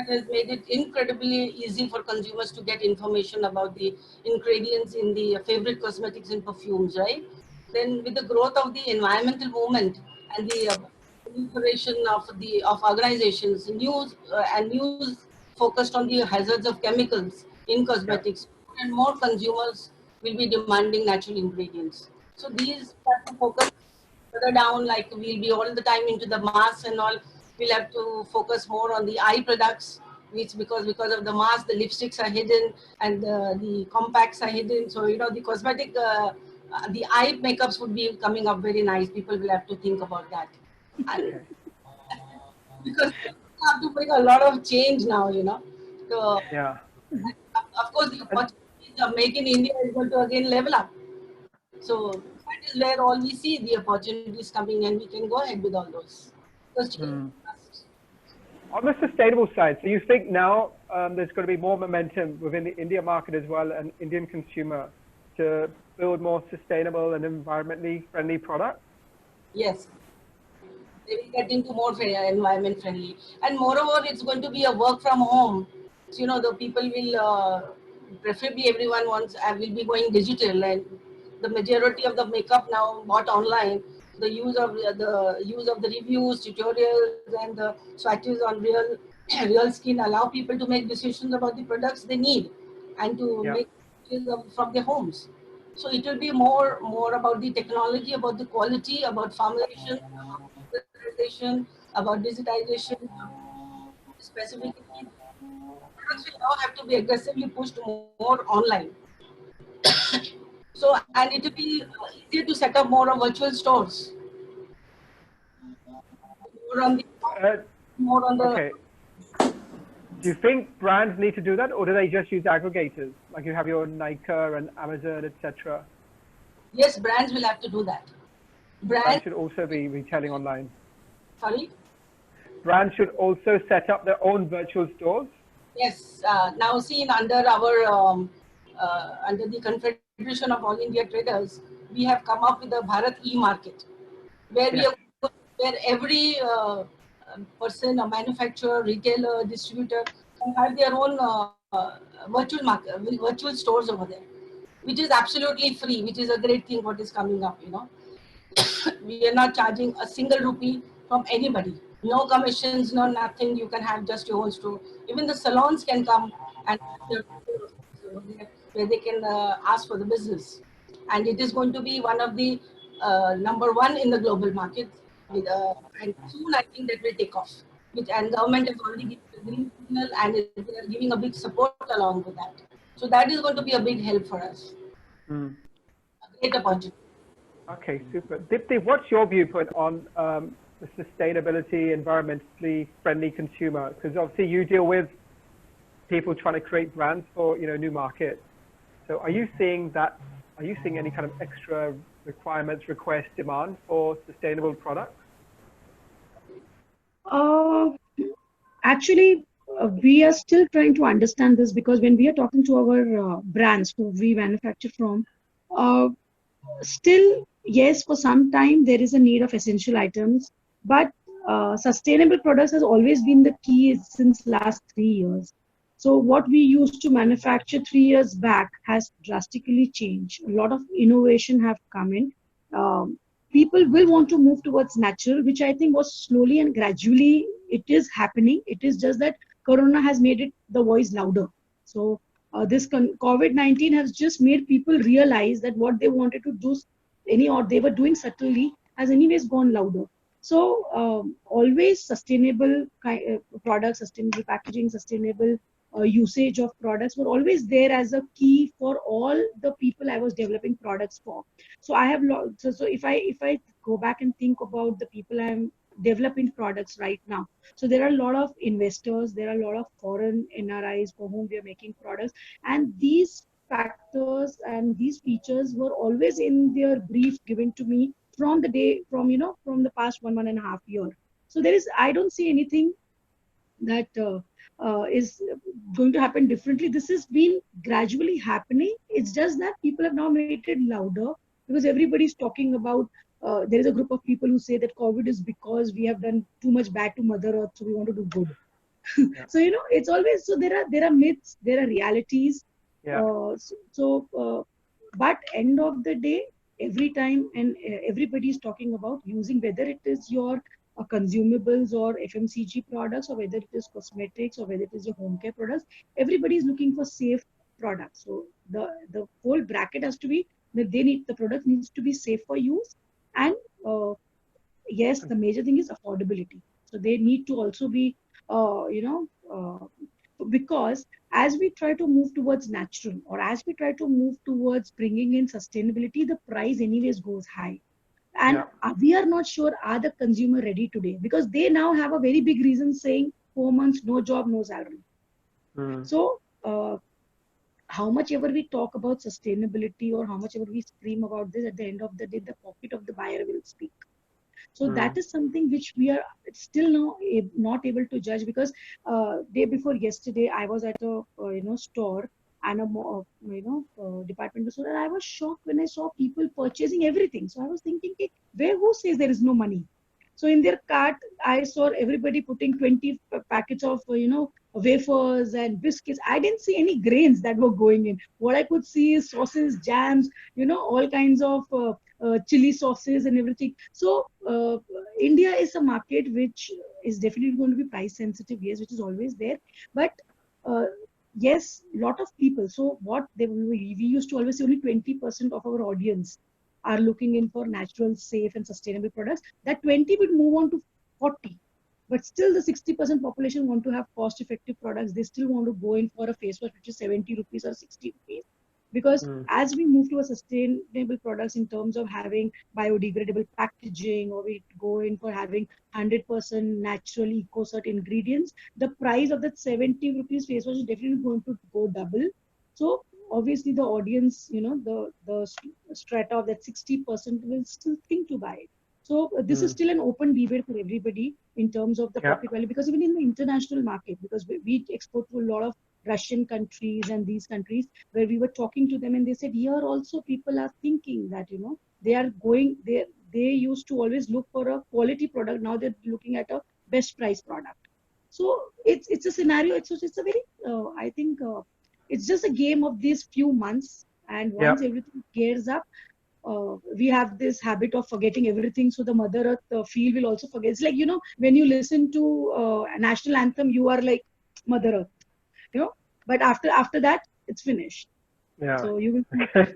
has made it incredibly easy for consumers to get information about the ingredients in the favorite cosmetics and perfumes, right? Then with the growth of the environmental movement and the proliferation of organizations, news focused on the hazards of chemicals in cosmetics, and more consumers will be demanding natural ingredients. So these have to focus further down, like we'll be all the time into the mask and all. We'll have to focus more on the eye products, which because of the mask, the lipsticks are hidden and the compacts are hidden. So, the cosmetic, the eye makeups would be coming up very nice. People will have to think about that. And because we have to bring a lot of change now, So, yeah. Of course, the opportunities of Make in India is going to again level up. So that is where all we see the opportunities coming, and we can go ahead with all those. On the sustainable side, so you think now there's going to be more momentum within the India market as well, and Indian consumer, to build more sustainable and environmentally friendly products? Yes. They will get into more environment friendly. And moreover, it's going to be a work from home. So, the people will, preferably everyone will be going digital, and the majority of the makeup now bought online. The use of the reviews, tutorials, and the swatches on real skin allow people to make decisions about the products they need and to make decisions from their homes. So it will be more about the technology, about the quality, about formulation, about digitization, specifically. Products will now have to be aggressively pushed more online. So, and it will be easier to set up more of virtual stores. More on the. Okay. Do you think brands need to do that, or do they just use aggregators? Like you have your Nike and Amazon, etc. Yes, brands will have to do that. Brands should also be retailing online. Sorry? Brands should also set up their own virtual stores? Yes. Now, see, under our under the Confederation of All India Traders, we have come up with a Bharat e-market, where we are, where every person, a manufacturer, retailer, distributor can have their own virtual stores over there, which is absolutely free, which is a great thing what is coming up, We are not charging a single rupee from anybody. No commissions, no nothing. You can have just your own store. Even the salons can come and where they can ask for the business. And it is going to be one of the #1 in the global market. With, and soon I think that will take off. And government has already given the green signal, and they are giving a big support along with that. So that is going to be a big help for us. A great opportunity. Okay, super. Deepti, what's your viewpoint on the sustainability, environmentally friendly consumer? Because obviously you deal with people trying to create brands for new markets. So are you seeing that? Are you seeing any kind of extra requirements, request, demand for sustainable products? Actually, we are still trying to understand this, because when we are talking to our brands who we manufacture from, still, yes, for some time there is a need of essential items, but sustainable products has always been the key since last 3 years. So what we used to manufacture 3 years back has drastically changed. A lot of innovation have come in. People will want to move towards natural, which I think was slowly and gradually it is happening. It is just that Corona has made it the voice louder. So this COVID-19 has just made people realize that what they wanted to do, or they were doing subtly, has anyways gone louder. So always sustainable products, sustainable packaging, sustainable usage of products were always there as a key for all the people I was developing products for. So I have so if I go back and think about the people I'm developing products right now, so there are a lot of investors, there are a lot of foreign NRIs for whom we are making products, and these factors and these features were always in their brief given to me from the day, from the past 1.5 year. So I don't see anything that is going to happen differently. This has been gradually happening. It's just that people have now made it louder, because everybody's talking about, there is a group of people who say that COVID is because we have done too much bad to Mother Earth, so we want to do good. Yeah. So, it's always, so there are myths, there are realities. Yeah. But end of the day, every time, and everybody is talking about using, whether it is your consumables or FMCG products, or whether it is cosmetics, or whether it is your home care products, everybody is looking for safe products. So the whole bracket has to be that the product needs to be safe for use, and yes, the major thing is affordability. So they need to also be because as we try to move towards natural, or as we try to move towards bringing in sustainability, the price anyways goes high. And we are not sure, are the consumer ready today? Because they now have a very big reason saying 4 months, no job, no salary. So how much ever we talk about sustainability, or how much ever we scream about this, at the end of the day, the pocket of the buyer will speak. So that is something which we are still now not able to judge, because day before yesterday, I was at a store, and a departmental store, and I was shocked when I saw people purchasing everything. So I was thinking, who says there is no money? So in their cart, I saw everybody putting 20 packets of wafers and biscuits. I didn't see any grains that were going in. What I could see is sauces, jams, all kinds of chili sauces and everything. So India is a market which is definitely going to be price sensitive, yes, which is always there. But yes, lot of people. So what we used to always say, only 20% of our audience are looking in for natural, safe and sustainable products. That 20 would move on to 40. But still the 60% population want to have cost effective products. They still want to go in for a face wash which is 70 rupees or 60 rupees. Because as we move to a sustainable products in terms of having biodegradable packaging, or we go in for having 100% natural eco-cert ingredients, the price of that 70 rupees face wash is definitely going to go double. So obviously the audience, the strata of that 60% will still think to buy it. So this is still an open debate for everybody in terms of the pocket value, because even in the international market, because we export to a lot of Russian countries and these countries, where we were talking to them, and they said here also people are thinking that, they are going, they used to always look for a quality product. Now they're looking at a best price product. So it's a scenario. It's a very I think it's just a game of these few months, and once everything gears up, we have this habit of forgetting everything. So the Mother Earth feel will also forget. It's like, when you listen to a national anthem, you are like Mother Earth, but after that, it's finished. Yeah. So you will.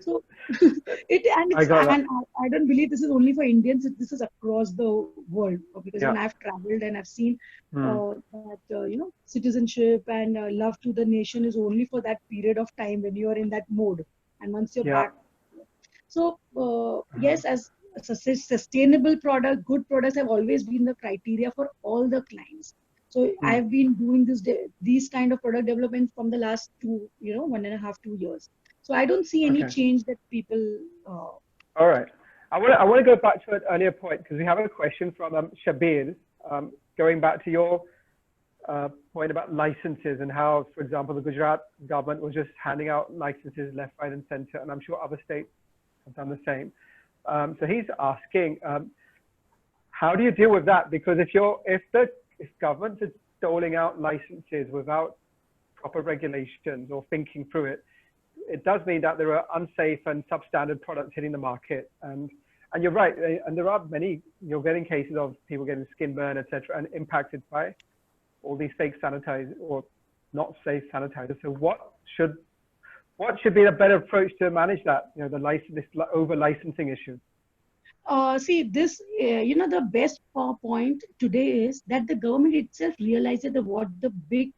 So I don't believe this is only for Indians. This is across the world, because when I've traveled and I've seen that citizenship and love to the nation is only for that period of time when you are in that mode, and once you're back. So yes, as a sustainable product, good products have always been the criteria for all the clients. So I've been doing these kind of product development from the last 1.5, 2 years. So I don't see any change that people. All right, I want to go back to an earlier point, because we have a question from Shabir, going back to your point about licenses and how, for example, the Gujarat government was just handing out licenses left, right, and center, and I'm sure other states have done the same. So he's asking, how do you deal with that? Because if governments are doling out licenses without proper regulations or thinking through it, it does mean that there are unsafe and substandard products hitting the market. And you're right, and there are many, you're getting cases of people getting skin burn, etc., and impacted by all these fake sanitizers or not safe sanitizers. So what should be a better approach to manage that, this over licensing issue? See, this, the best point today is that the government itself realizes what the big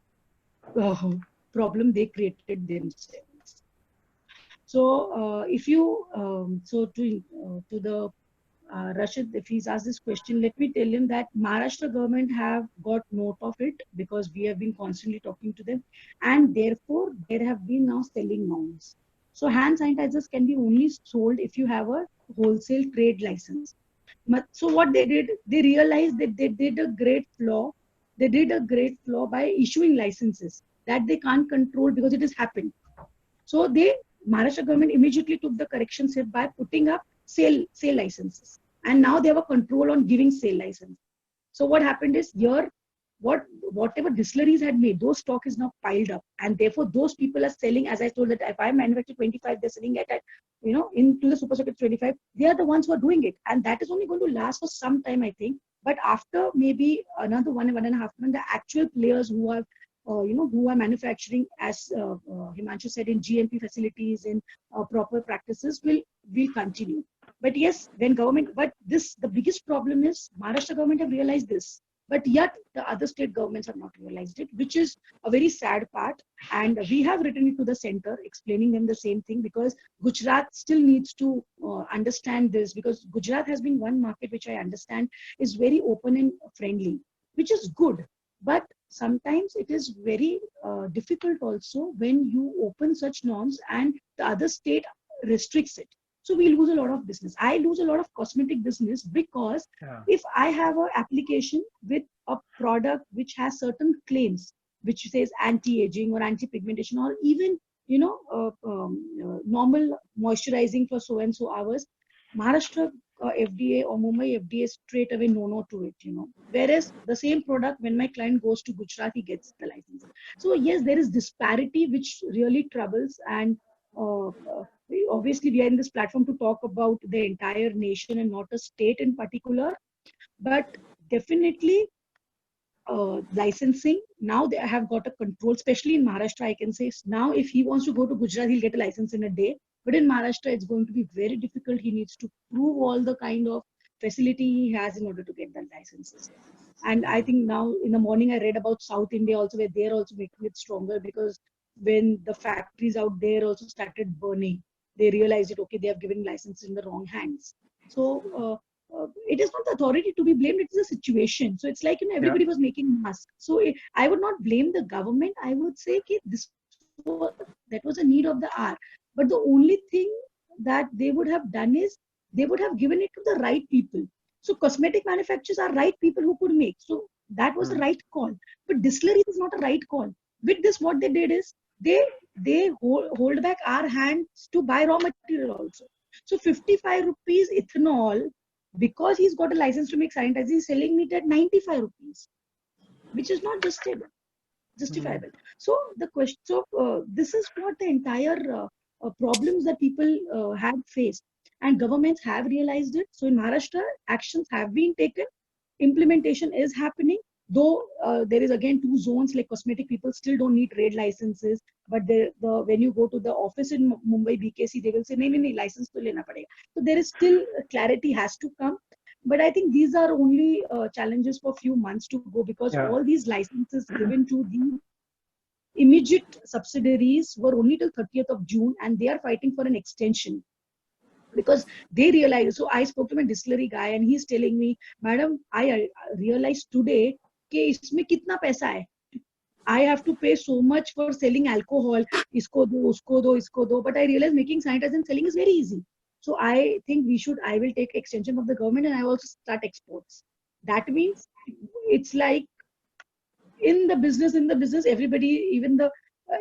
problem they created themselves. So if you, to the Rashid, if he's asked this question, let me tell him that Maharashtra government have got note of it, because we have been constantly talking to them, and therefore there have been now selling norms. So hand sanitizers can be only sold if you have a wholesale trade license. So what they did, they realized that they did a great flaw. They did a great flaw by issuing licenses that they can't control because it has happened. So Maharashtra government immediately took the correction step by putting up sale licenses, and now they have a control on giving sale license. So what happened is, here, whatever distilleries had made, those stock is now piled up, and therefore those people are selling. As I told, that if I manufacture 25, they're selling at into the super market 25. They are the ones who are doing it, and that is only going to last for some time, I think. But after maybe another 1.5 months, the actual players who are who are manufacturing, as Himanshu said, in GMP facilities, in proper practices, will continue. But yes, when government, the biggest problem is Maharashtra government have realized this, but yet the other state governments have not realized it, which is a very sad part. And we have written it to the center, explaining them the same thing, because Gujarat still needs to understand this, because Gujarat has been one market which I understand is very open and friendly, which is good. But sometimes it is very difficult also when you open such norms and the other state restricts it. So we lose a lot of business. I lose a lot of cosmetic business, because if I have an application with a product which has certain claims, which says anti-aging or anti-pigmentation, or even normal moisturizing for so and so hours, Maharashtra FDA or Mumbai FDA straight away no to it, Whereas the same product, when my client goes to Gujarat, he gets the license. So yes, there is disparity which really troubles, and obviously we are in this platform to talk about the entire nation and not a state in particular. But definitely licensing, now they have got a control, especially in Maharashtra. I can say now, if he wants to go to Gujarat, he'll get a license in a day. But in Maharashtra, it's going to be very difficult. He needs to prove all the kind of facility he has in order to get that licenses. And I think now in the morning, I read about South India also, where they're also making it stronger, because when the factories out there also started burning, they realized it, okay, they have given licenses in the wrong hands. So it is not the authority to be blamed, it is a situation. So it's like, everybody was making masks. So I would not blame the government. I would say that was a need of the hour. But the only thing that they would have done is, they would have given it to the right people. So cosmetic manufacturers are right people who could make. So that was the right call. But distillery is not a right call. With this, what they did is they hold back our hands to buy raw material also. So 55 rupees ethanol, because he's got a license to make sanitizer, he's selling it at 95 rupees, which is not justifiable. So the question, this is what the entire problems that people have faced, and governments have realized it. So in Maharashtra, actions have been taken, implementation is happening. Though there is again 2 zones, like cosmetic people still don't need trade licenses, but when you go to the office in Mumbai BKC, they will say, "No, license to lena padega." So there is still clarity has to come. But I think these are only challenges for a few months to go, because all these licenses given to the immediate subsidiaries were only till 30th of June, and they are fighting for an extension because they realize. So I spoke to my distillery guy, and he's telling me, "Madam, I realized today कि इसमें कितना पैसा है? I have to pay so much for selling alcohol. इसको दो, उसको दो, इसको दो. But I realize making sanitizer and selling is very easy. So I think I will take extension of the government, and I will also start exports." That means it's like in the business, everybody, even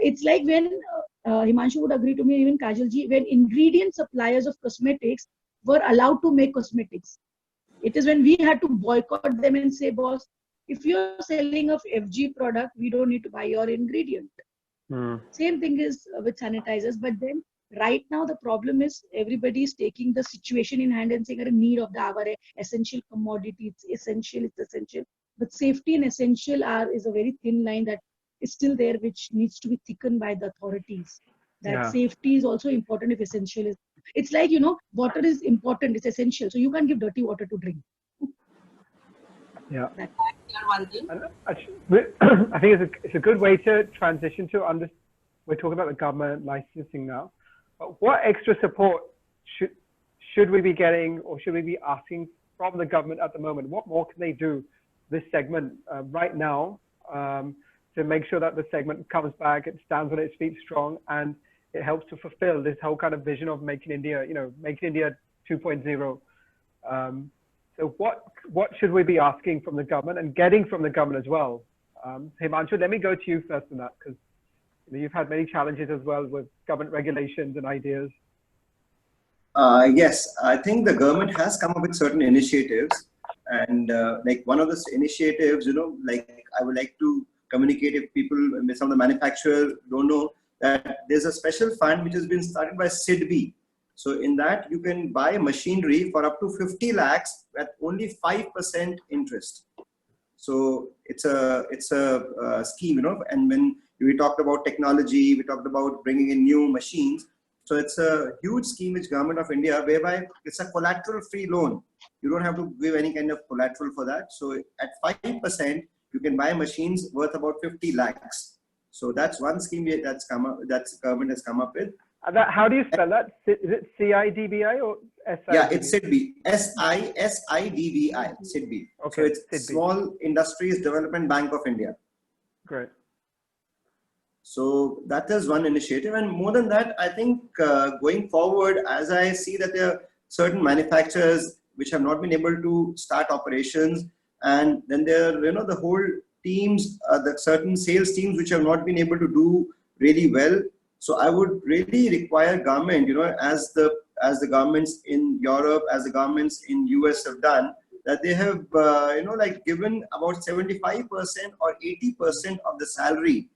it's like when Himanshu would agree to me, even Kajal ji, when ingredient suppliers of cosmetics were allowed to make cosmetics. It is when we had to boycott them and say, "Boss, if you're selling a FG product, we don't need to buy your ingredient." Same thing is with sanitizers. But then right now the problem is everybody is taking the situation in hand and saying, "A need of the hour, essential commodity, it's essential." But safety and essential is a very thin line that is still there, which needs to be thickened by the authorities. That safety is also important if essential is. It's like, water is important, it's essential. So you can't give dirty water to drink. Yeah. That's one thing. And I think it's a good way to transition to we're talking about the government licensing now. But what extra support should we be getting, or should we be asking from the government at the moment? What more can they do this segment right now to make sure that the segment comes back, it stands on its feet strong, and it helps to fulfill this whole kind of vision of making India, making India 2.0. So what should we be asking from the government and getting from the government as well? Himanshu, let me go to you first on that, because you've had many challenges as well with government regulations and ideas. Yes, I think the government has come up with certain initiatives, and like one of the initiatives, like I would like to communicate, if people, some of the manufacturers don't know, that there's a special fund which has been started by SIDBI. So in that you can buy machinery for up to 50 lakhs at only 5% interest. So it's a scheme, and when we talked about technology, we talked about bringing in new machines. So it's a huge scheme which Government of India, whereby it's a collateral-free loan. You don't have to give any kind of collateral for that. So at 5%, you can buy machines worth about 50 lakhs. So that's one scheme that's government has come up with. How do you spell that? Is it CIDBI or SIDBI? Yeah, it's SIDBI. SIDBI. SIDBI. Okay. So it's SIDBI. Small Industries Development Bank of India. Great. So that is one initiative, and more than that, I think going forward, as I see that there are certain manufacturers which have not been able to start operations, and then there are the whole teams, the certain sales teams which have not been able to do really well. So I would really require government, as the governments in Europe, as the governments in US have done, that they have like given about 75% or 80% of the salary,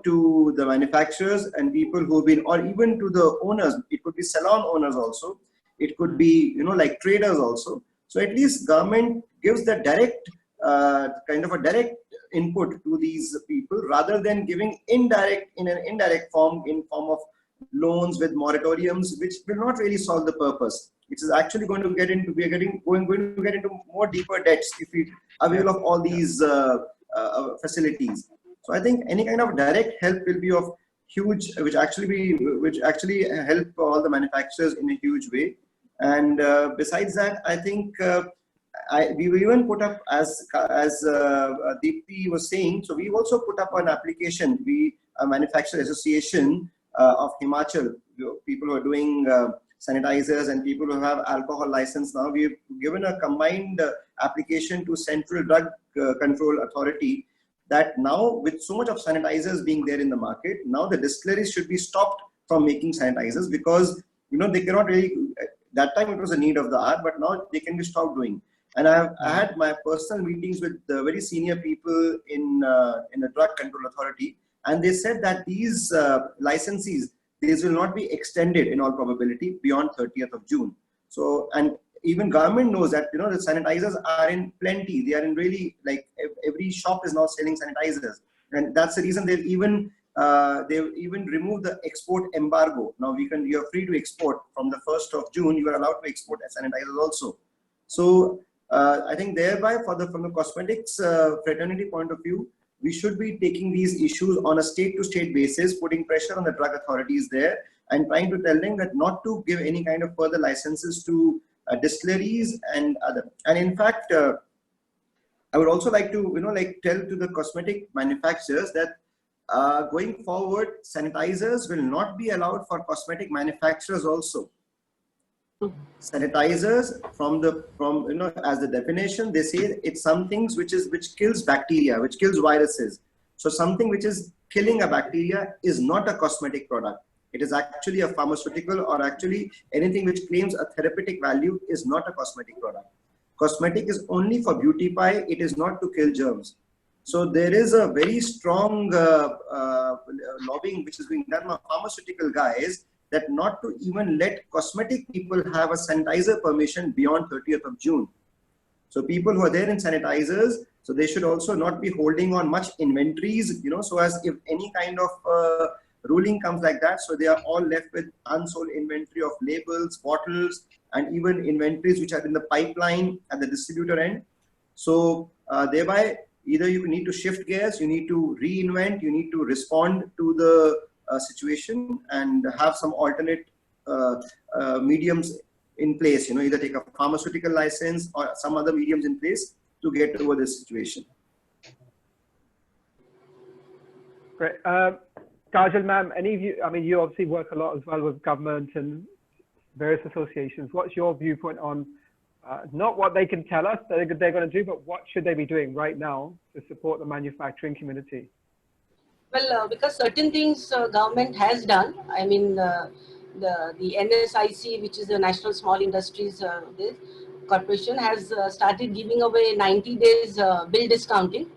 to the manufacturers and people who've been, or even to the owners. It could be salon owners also. It could be, like traders also. So at least government gives the direct, kind of a direct input to these people, rather than giving in an indirect form, in form of loans with moratoriums, which will not really solve the purpose. Which is actually going to get into, going to get into more deeper debts if we avail of all these facilities. So I think any kind of direct help will be of huge, which actually help all the manufacturers in a huge way. And besides that, I think we even put up, as Deepti was saying, so we also put up an application. A manufacturer association of Himachal, people who are doing sanitizers and people who have alcohol license now, we've given a combined application to Central Drug Control Authority, that now with so much of sanitizers being there in the market, now the distilleries should be stopped from making sanitizers because, they cannot really, that time it was a need of the hour, but now they can be stopped doing. And I had my personal meetings with the very senior people in the Drug Control Authority, and they said that these licensees, these will not be extended in all probability beyond 30th of June. So, and even government knows that, the sanitizers are in plenty. They are in really, like, every shop is now selling sanitizers. And that's the reason they've even removed the export embargo. Now you're free to export from the 1st of June. You are allowed to export sanitizers also. So I think thereby from the cosmetics fraternity point of view, we should be taking these issues on a state-to-state basis, putting pressure on the drug authorities there and trying to tell them that not to give any kind of further licenses to distilleries and other. And in fact, I would also like to, tell to the cosmetic manufacturers that going forward, sanitizers will not be allowed for cosmetic manufacturers also. Sanitizers as the definition, they say it's some things which kills bacteria, which kills viruses. So something which is killing a bacteria is not a cosmetic product. It is actually a pharmaceutical, or actually anything which claims a therapeutic value is not a cosmetic product. Cosmetic is only for beautify. It is not to kill germs. So there is a very strong lobbying which is being done by pharmaceutical guys that not to even let cosmetic people have a sanitizer permission beyond 30th of June. So people who are there in sanitizers, so they should also not be holding on much inventories, so as if any kind of ruling comes like that, so they are all left with unsold inventory of labels, bottles, and even inventories which are in the pipeline at the distributor end. So thereby, either you need to shift gears, you need to reinvent, you need to respond to the situation and have some alternate mediums in place, either take a pharmaceutical license or some other mediums in place to get over this situation. Great. Kajal, ma'am, any of you, you obviously work a lot as well with government and various associations. What's your viewpoint on not what they can tell us that they're going to do, but what should they be doing right now to support the manufacturing community? Well, because certain things government has done. The NSIC, which is the National Small Industries Corporation, has started giving away 90 days bill discounting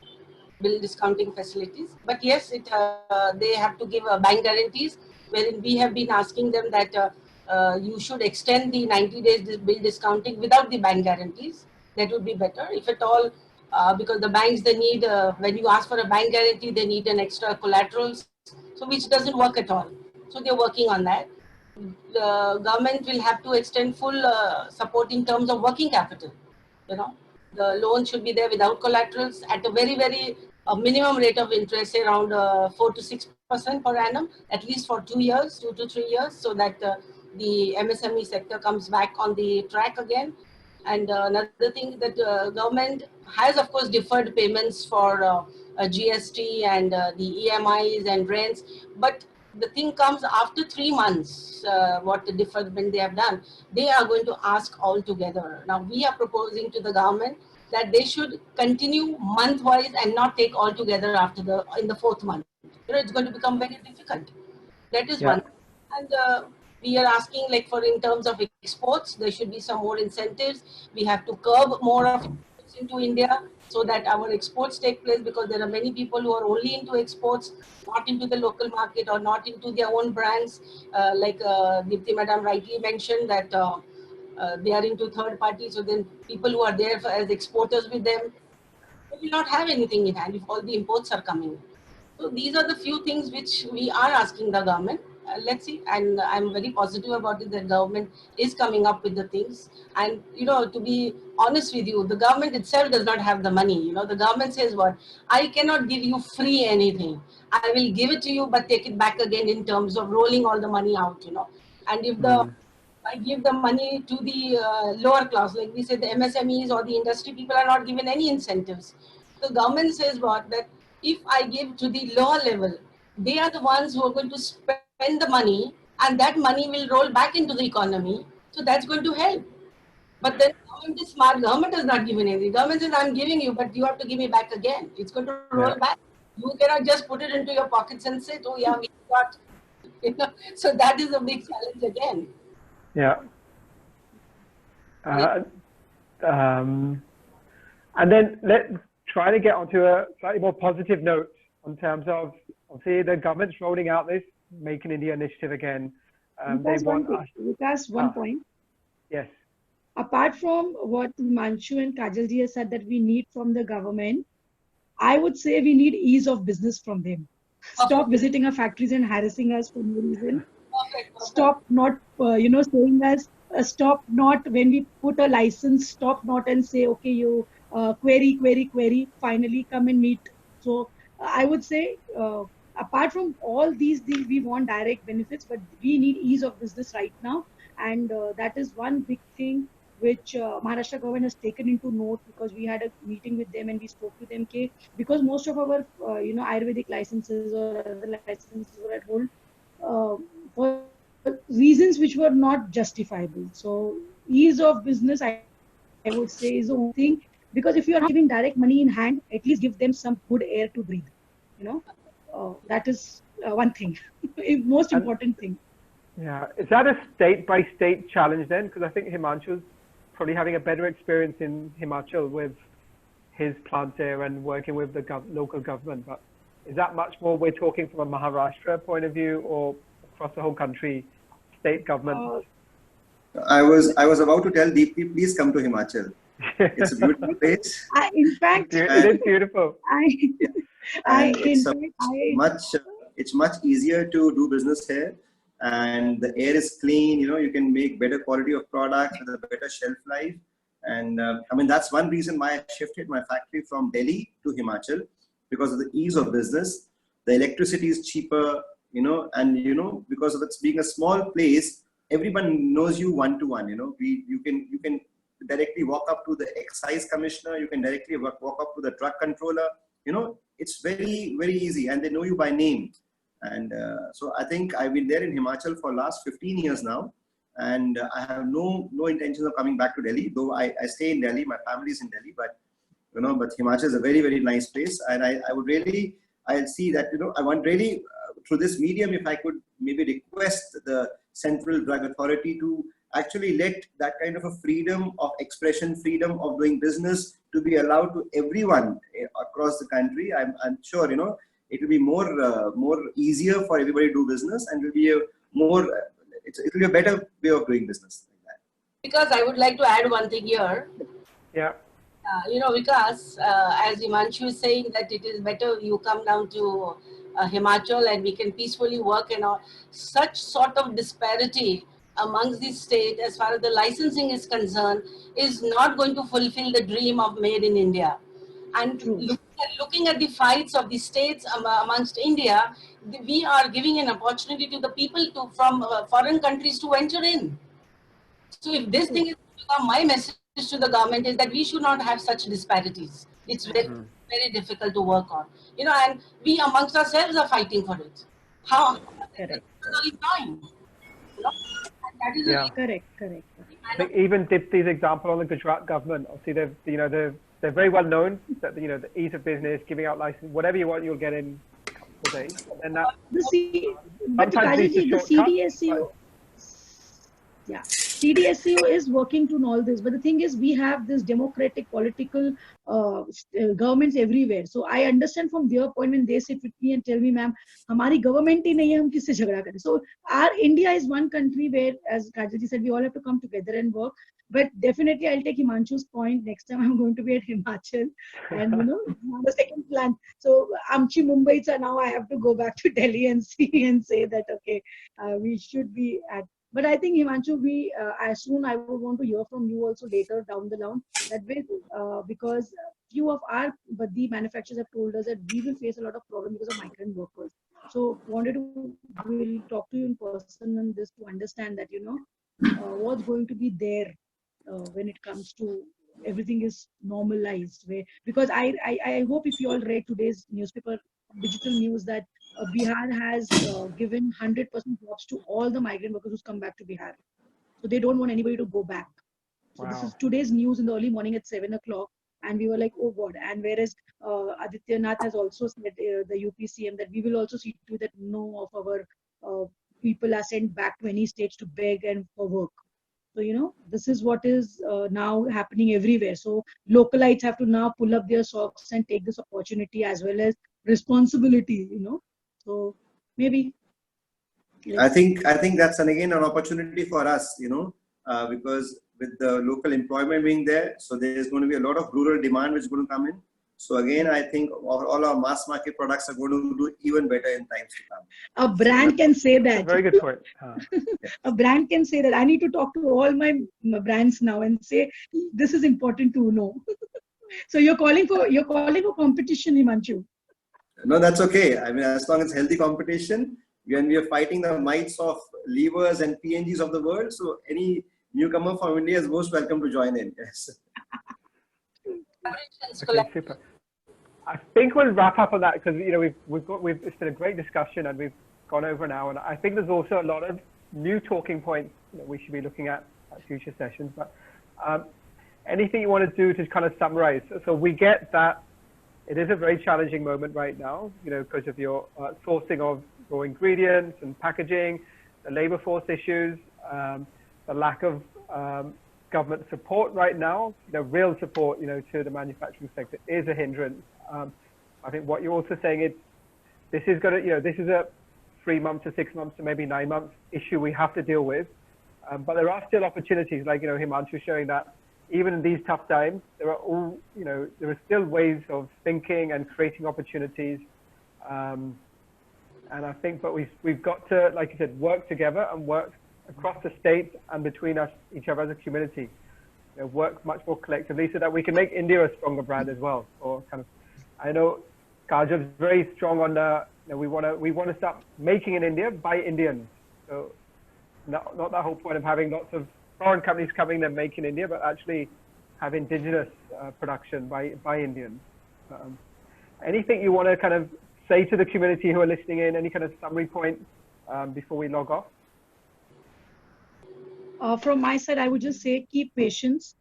facilities. But yes, they have to give bank guarantees, wherein we have been asking them that you should extend the 90 days bill discounting without the bank guarantees. That would be better, if at all, because the banks, they need, when you ask for a bank guarantee, they need an extra collaterals, so which doesn't work at all. So they're working on that. The government will have to extend full support in terms of working capital. The loan should be there without collaterals at a very, very minimum rate of interest, say around 4 to 6% per annum, at least for 2 years, 2 to 3 years, so that the MSME sector comes back on the track again. And another thing that government has, of course, deferred payments for GST and the EMIs and rents, but the thing comes after 3 months, what the deferment they have done, they are going to ask all together. Now we are proposing to the government that they should continue month-wise and not take all together in the 4th month. It's going to become very difficult. That is one. And we are asking, like, for in terms of exports, there should be some more incentives. We have to curb more of exports into India so that our exports take place, because there are many people who are only into exports, not into the local market or not into their own brands. Like Deepti madam rightly mentioned that they are into third parties. So then people who are there as exporters with them, they will not have anything in hand if all the imports are coming. So these are the few things which we are asking the government. Let's see, and I'm very positive about it that government is coming up with the things. And to be honest with you, the government itself does not have the money. The government says, what, I cannot give you free anything. I will give it to you, but take it back again in terms of rolling all the money out. And if I give the money to the lower class, like we said, the MSMEs or the industry people are not given any incentives. The government says what, that if I give to the lower level, they are the ones who are going to spend the money, and that money will roll back into the economy. So that's going to help. But then government is smart. Government has not given anything. Government says, I'm giving you, but you have to give me back again. It's going to roll back. You cannot just put it into your pockets and say, oh yeah, we got, you know. So that is a big challenge again. Yeah. And then let's try to get onto a slightly more positive note in terms of, obviously, the government's rolling out this Make in India initiative again. They want us. Vikas, one point. Yes. Apart from what Himanshu and Kajal ji has said that we need from the government, I would say we need ease of business from them. Stop visiting our factories and harassing us for no reason. Stop not, saying us, stop not when we put a license, stop not and say, okay, you query, finally come and meet. So I would say, apart from all these things, we want direct benefits, but we need ease of business right now. And that is one big thing which Maharashtra government has taken into note, because we had a meeting with them and we spoke to them, because most of our Ayurvedic licenses or other licenses were at hold for reasons which were not justifiable. So ease of business, I would say, is the only thing, because if you are not giving direct money in hand, at least give them some good air to breathe. That is one thing, most important thing. Yeah, is that a state-by-state challenge then? Because I think Himanshu's probably having a better experience in Himachal with his plants here and working with the local government. But is that much more we're talking from a Maharashtra point of view, or across the whole country, state government? I was about to tell Deepti, please come to Himachal. It's a beautiful place. In fact, it is beautiful. It's much easier to do business here, and the air is clean. You can make better quality of products with a better shelf life. And I mean, that's one reason why I shifted my factory from Delhi to Himachal, because of the ease of business. The electricity is cheaper, and because of it being a small place, everyone knows you one-to-one. You can directly walk up to the excise commissioner. You can directly walk up to the drug controller. It's very, very easy, and they know you by name. And so I think I've been there in Himachal for last 15 years now, and I have no intention of coming back to Delhi, though I stay in Delhi, my family is in Delhi, but Himachal is a very, very nice place. And I'll see that, I want really through this medium, if I could maybe request the Central Drug Authority to actually let that kind of a freedom of expression, freedom of doing business to be allowed to everyone across the country. I'm sure, it will be more easier for everybody to do business, and it will be a better way of doing business. Like that. Because I would like to add one thing here. Yeah. Vikas, as Himanshu is saying, that it is better you come down to Himachal and we can peacefully work and all. Such sort of disparity amongst the state as far as the licensing is concerned is not going to fulfill the dream of made in India. And looking at the fights of the states amongst India, we are giving an opportunity to the people from foreign countries to enter in. So if this thing is to become, my message to the government is that we should not have such disparities. It's very, very difficult to work on. And we amongst ourselves are fighting for it. How? Correct. Time. That is correct. I think even Dipti's example on the Gujarat government, obviously they're very well known that the ease of business, giving out license, whatever you want, you'll get in a couple of days. And that CDSCO is working to all this, but the thing is, we have this democratic political governments everywhere. So I understand from their point when they sit with me and tell me, ma'am, hamari government hi nahi hai, hum kisse jhagda kare. So our India is one country where, as Kajal said, we all have to come together and work. But definitely, I'll take Himanshu's point. Next time I'm going to be at Himachal, and the second plan. So Amchi Mumbai, so now I have to go back to Delhi and see and say that okay, we should be at. But I think Himanshu, as soon I would want to hear from you also later down the line. That way, because few of the manufacturers have told us that we will face a lot of problem because of migrant workers. So wanted to will talk to you in person on this to understand that what's going to be there when it comes to everything is normalized. Because I hope if you all read today's newspaper, digital news, that Bihar has given 100% jobs to all the migrant workers who's come back to Bihar. So they don't want anybody to go back. So this Wow. is today's news in the early morning at 7 o'clock. And we were like, oh God. And whereas Aditya Nath has also said, the UPCM, that we will also see to that no of our people are sent back to any states to beg and for work. So, this is what is now happening everywhere. So localites have to now pull up their socks and take this opportunity as well as responsibility, So maybe. I think that's again an opportunity for us, because with the local employment being there, so there's going to be a lot of rural demand which is going to come in. So again, I think all our mass market products are going to do even better in times to come. A brand can say that. That's a very good point. A brand can say that. I need to talk to all my brands now and say this is important to know. So you're calling for competition, Himanshu. No, that's okay. I mean, as long as healthy competition, when we are fighting the mites of levers and PNGs of the world, so any newcomer from India is most welcome to join in. Yes. Okay, super. I think we'll wrap up on that because it's been a great discussion and we've gone over an hour. And I think there's also a lot of new talking points that we should be looking at future sessions. But anything you want to do to kind of summarize? So we get that it is a very challenging moment right now, because of your sourcing of raw ingredients and packaging, the labor force issues, the lack of government support right now, real support, to the manufacturing sector is a hindrance. I think what you're also saying is this is going to, this is a 3 months to 6 months to maybe 9 months issue we have to deal with. But there are still opportunities, like, Himanshu showing that even in these tough times, there are still ways of thinking and creating opportunities. And I think, but we've got to, like you said, work together and work across the state and between each other as a community. Work much more collectively so that we can make India a stronger brand as well. Or kind of, I know Kajal is very strong on the, we want to start making in India by Indians. So not that whole point of having lots of foreign companies coming and making in India, but actually have indigenous production by Indians. Anything you want to kind of say to the community who are listening in? Any kind of summary point before we log off? From my side, I would just say keep patience.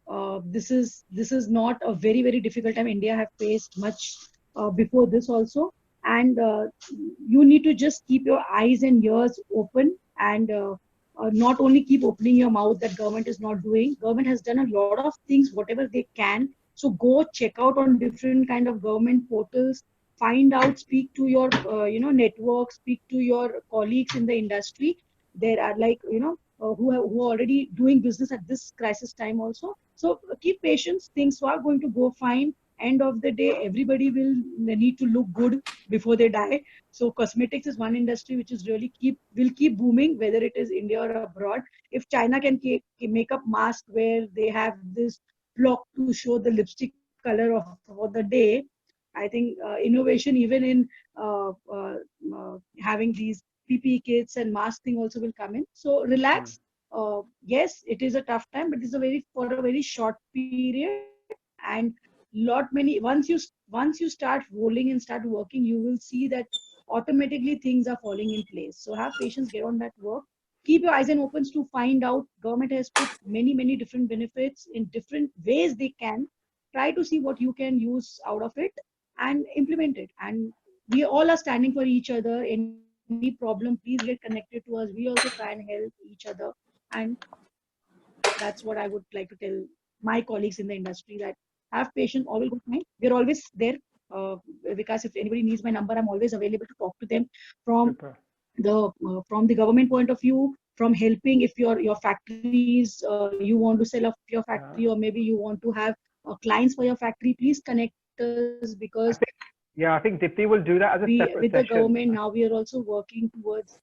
This is not a very, very difficult time. India have faced much before this also, and you need to just keep your eyes and ears open, and not only keep opening your mouth that government is not doing. Government has done a lot of things, whatever they can. So go check out on different kind of government portals, find out, speak to your network, speak to your colleagues in the industry. There are who are already doing business at this crisis time also. So keep patience. Things are going to go fine. End of the day, everybody will need to look good before they die. So cosmetics is one industry which is really will keep booming, whether it is India or abroad. If China can make up mask where they have this block to show the lipstick color of for the day, I think innovation even in having these PPE kits and mask thing also will come in. So relax. Yes, it is a tough time, but it's for a very short period. And once you start rolling and start working, you will see that automatically things are falling in place. So have patience, get on that work. Keep your eyes and opens to find out. Government has put many different benefits in different ways they can. Try to see what you can use out of it and implement it. And we all are standing for each other. Any problem, please get connected to us. We also try and help each other. And that's what I would like to tell my colleagues in the industry, that have patience, all will go fine. We're always there. Vikas, if anybody needs my number, I'm always available to talk to them from the government point of view, from helping if your factories, you want to sell off your factory, or maybe you want to have clients for your factory, please connect us, because I think Deepti will do that as a separate session. With the government now, we are also working towards.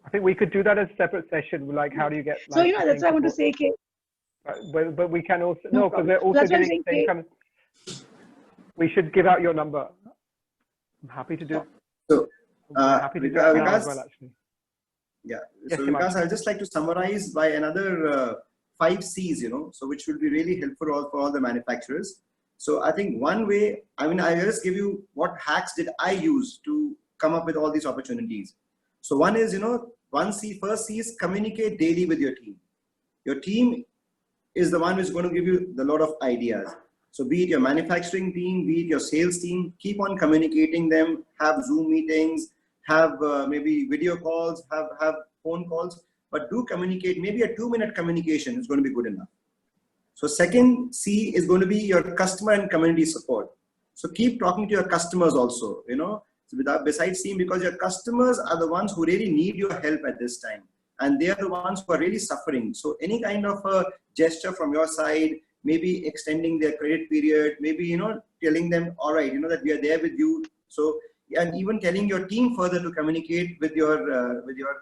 I think we could do that as a separate session, like how do you get. So that's why I want to say, but we can also because we're also getting same kind of. We should give out your number. I'm happy to do. So happy to do that now as well, actually. Yeah. So Vikas, I'd just like to summarize by another 5 C's, so which will be really helpful for all the manufacturers. So I think one way, I'll just give you what hacks did I use to come up with all these opportunities. So one is, first C is communicate daily with your team. Your team is the one who's going to give you the lot of ideas. So be it your manufacturing team, be it your sales team, keep on communicating them, have Zoom meetings, have maybe video calls, have phone calls, but do communicate. Maybe a 2-minute communication is going to be good enough. So second C is going to be your customer and community support. So keep talking to your customers also, you know, besides team, because your customers are the ones who really need your help at this time. And they are the ones who are really suffering. So any kind of a gesture from your side, maybe extending their credit period, maybe, you know, telling them, all right, you know, that we are there with you. So, and even telling your team further to communicate with your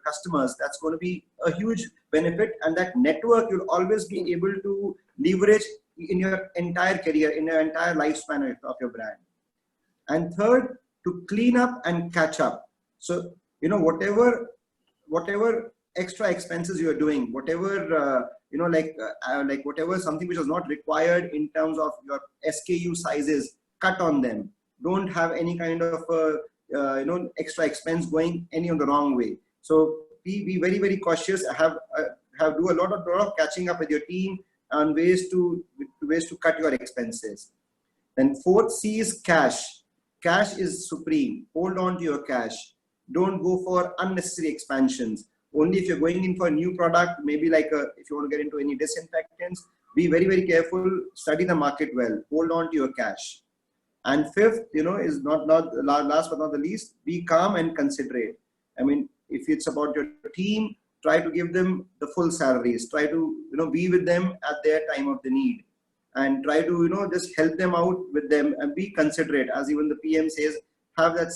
customers, that's going to be a huge benefit. And that network you'll always be able to leverage in your entire career, in your entire lifespan of your brand. And third, to clean up and catch up. So, you know, whatever extra expenses you are doing, whatever, you know, like whatever something which was not required in terms of your SKU sizes, cut on them. Don't have any kind of, you know, extra expense going any on the wrong way. So be very, very cautious. Do a lot of catching up with your team on ways to cut your expenses. Then fourth C is cash. Cash is supreme. Hold on to your cash. Don't go for unnecessary expansions. Only if you're going in for a new product, maybe like if you want to get into any disinfectants, be very, very careful. Study the market well. Hold on to your cash. And fifth, you know, is not last but not the least, be calm and considerate. I mean, if it's about your team, try to give them the full salaries. Try to, you know, be with them at their time of the need, and try to, you know, just help them out with them and be considerate. As even the PM says, have that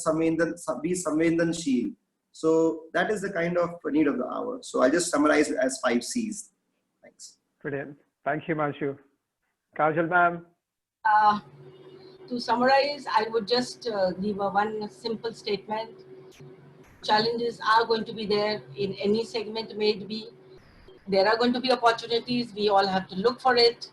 be samvendansheel. So that is the kind of need of the hour. So I'll just summarize it as 5 C's. Thanks. Brilliant. Thank you, Himanshu. Kajal ma'am. To summarize, I would just give one simple statement. Challenges are going to be there in any segment may it be. There are going to be opportunities. We all have to look for it.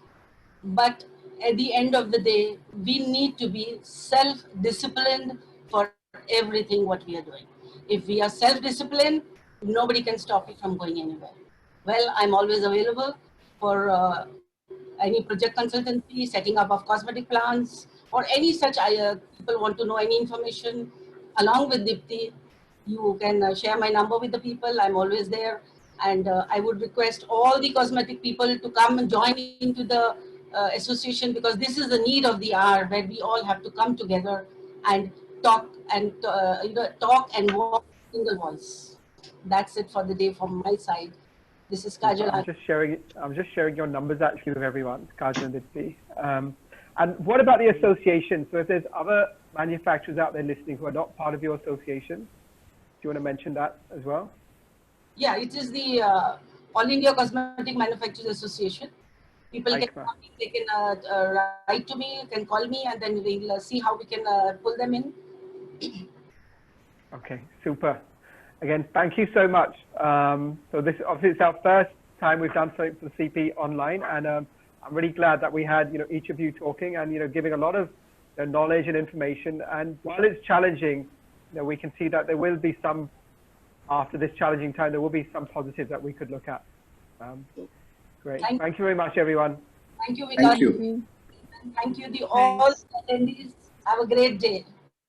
But at the end of the day, we need to be self-disciplined for everything what we are doing. If we are self-disciplined, nobody can stop it from going anywhere. Well, I'm always available for any project consultancy, setting up of cosmetic plants, or any such people want to know any information. Along with Deepti, you can share my number with the people. I'm always there. And I would request all the cosmetic people to come and join into the association, because this is the need of the hour, where we all have to come together and talk and talk and walk single voice. That's it for the day from my side. This is Kajal. I'm just sharing your numbers actually with everyone, Kajal and Deepti. And what about the association? So if there's other manufacturers out there listening who are not part of your association, do you want to mention that as well? Yeah, it is the All India Cosmetic Manufacturers Association. People can write to me, can call me, and then we'll see how we can pull them in. Okay, super. Again, thank you so much. So this obviously it's our first time we've done something for the CP online, and I'm really glad that we had each of you talking and giving a lot of knowledge and information. And while it's challenging, we can see that there will be some, after this challenging time, there will be some positives that we could look at. Great. Thank you very much, everyone. Thank you, Vikas. Thank you. Thank you, all attendees. Have a great day.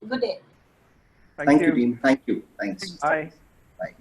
Good day. Thank you, team. Thank you. Thanks. Bye. Bye.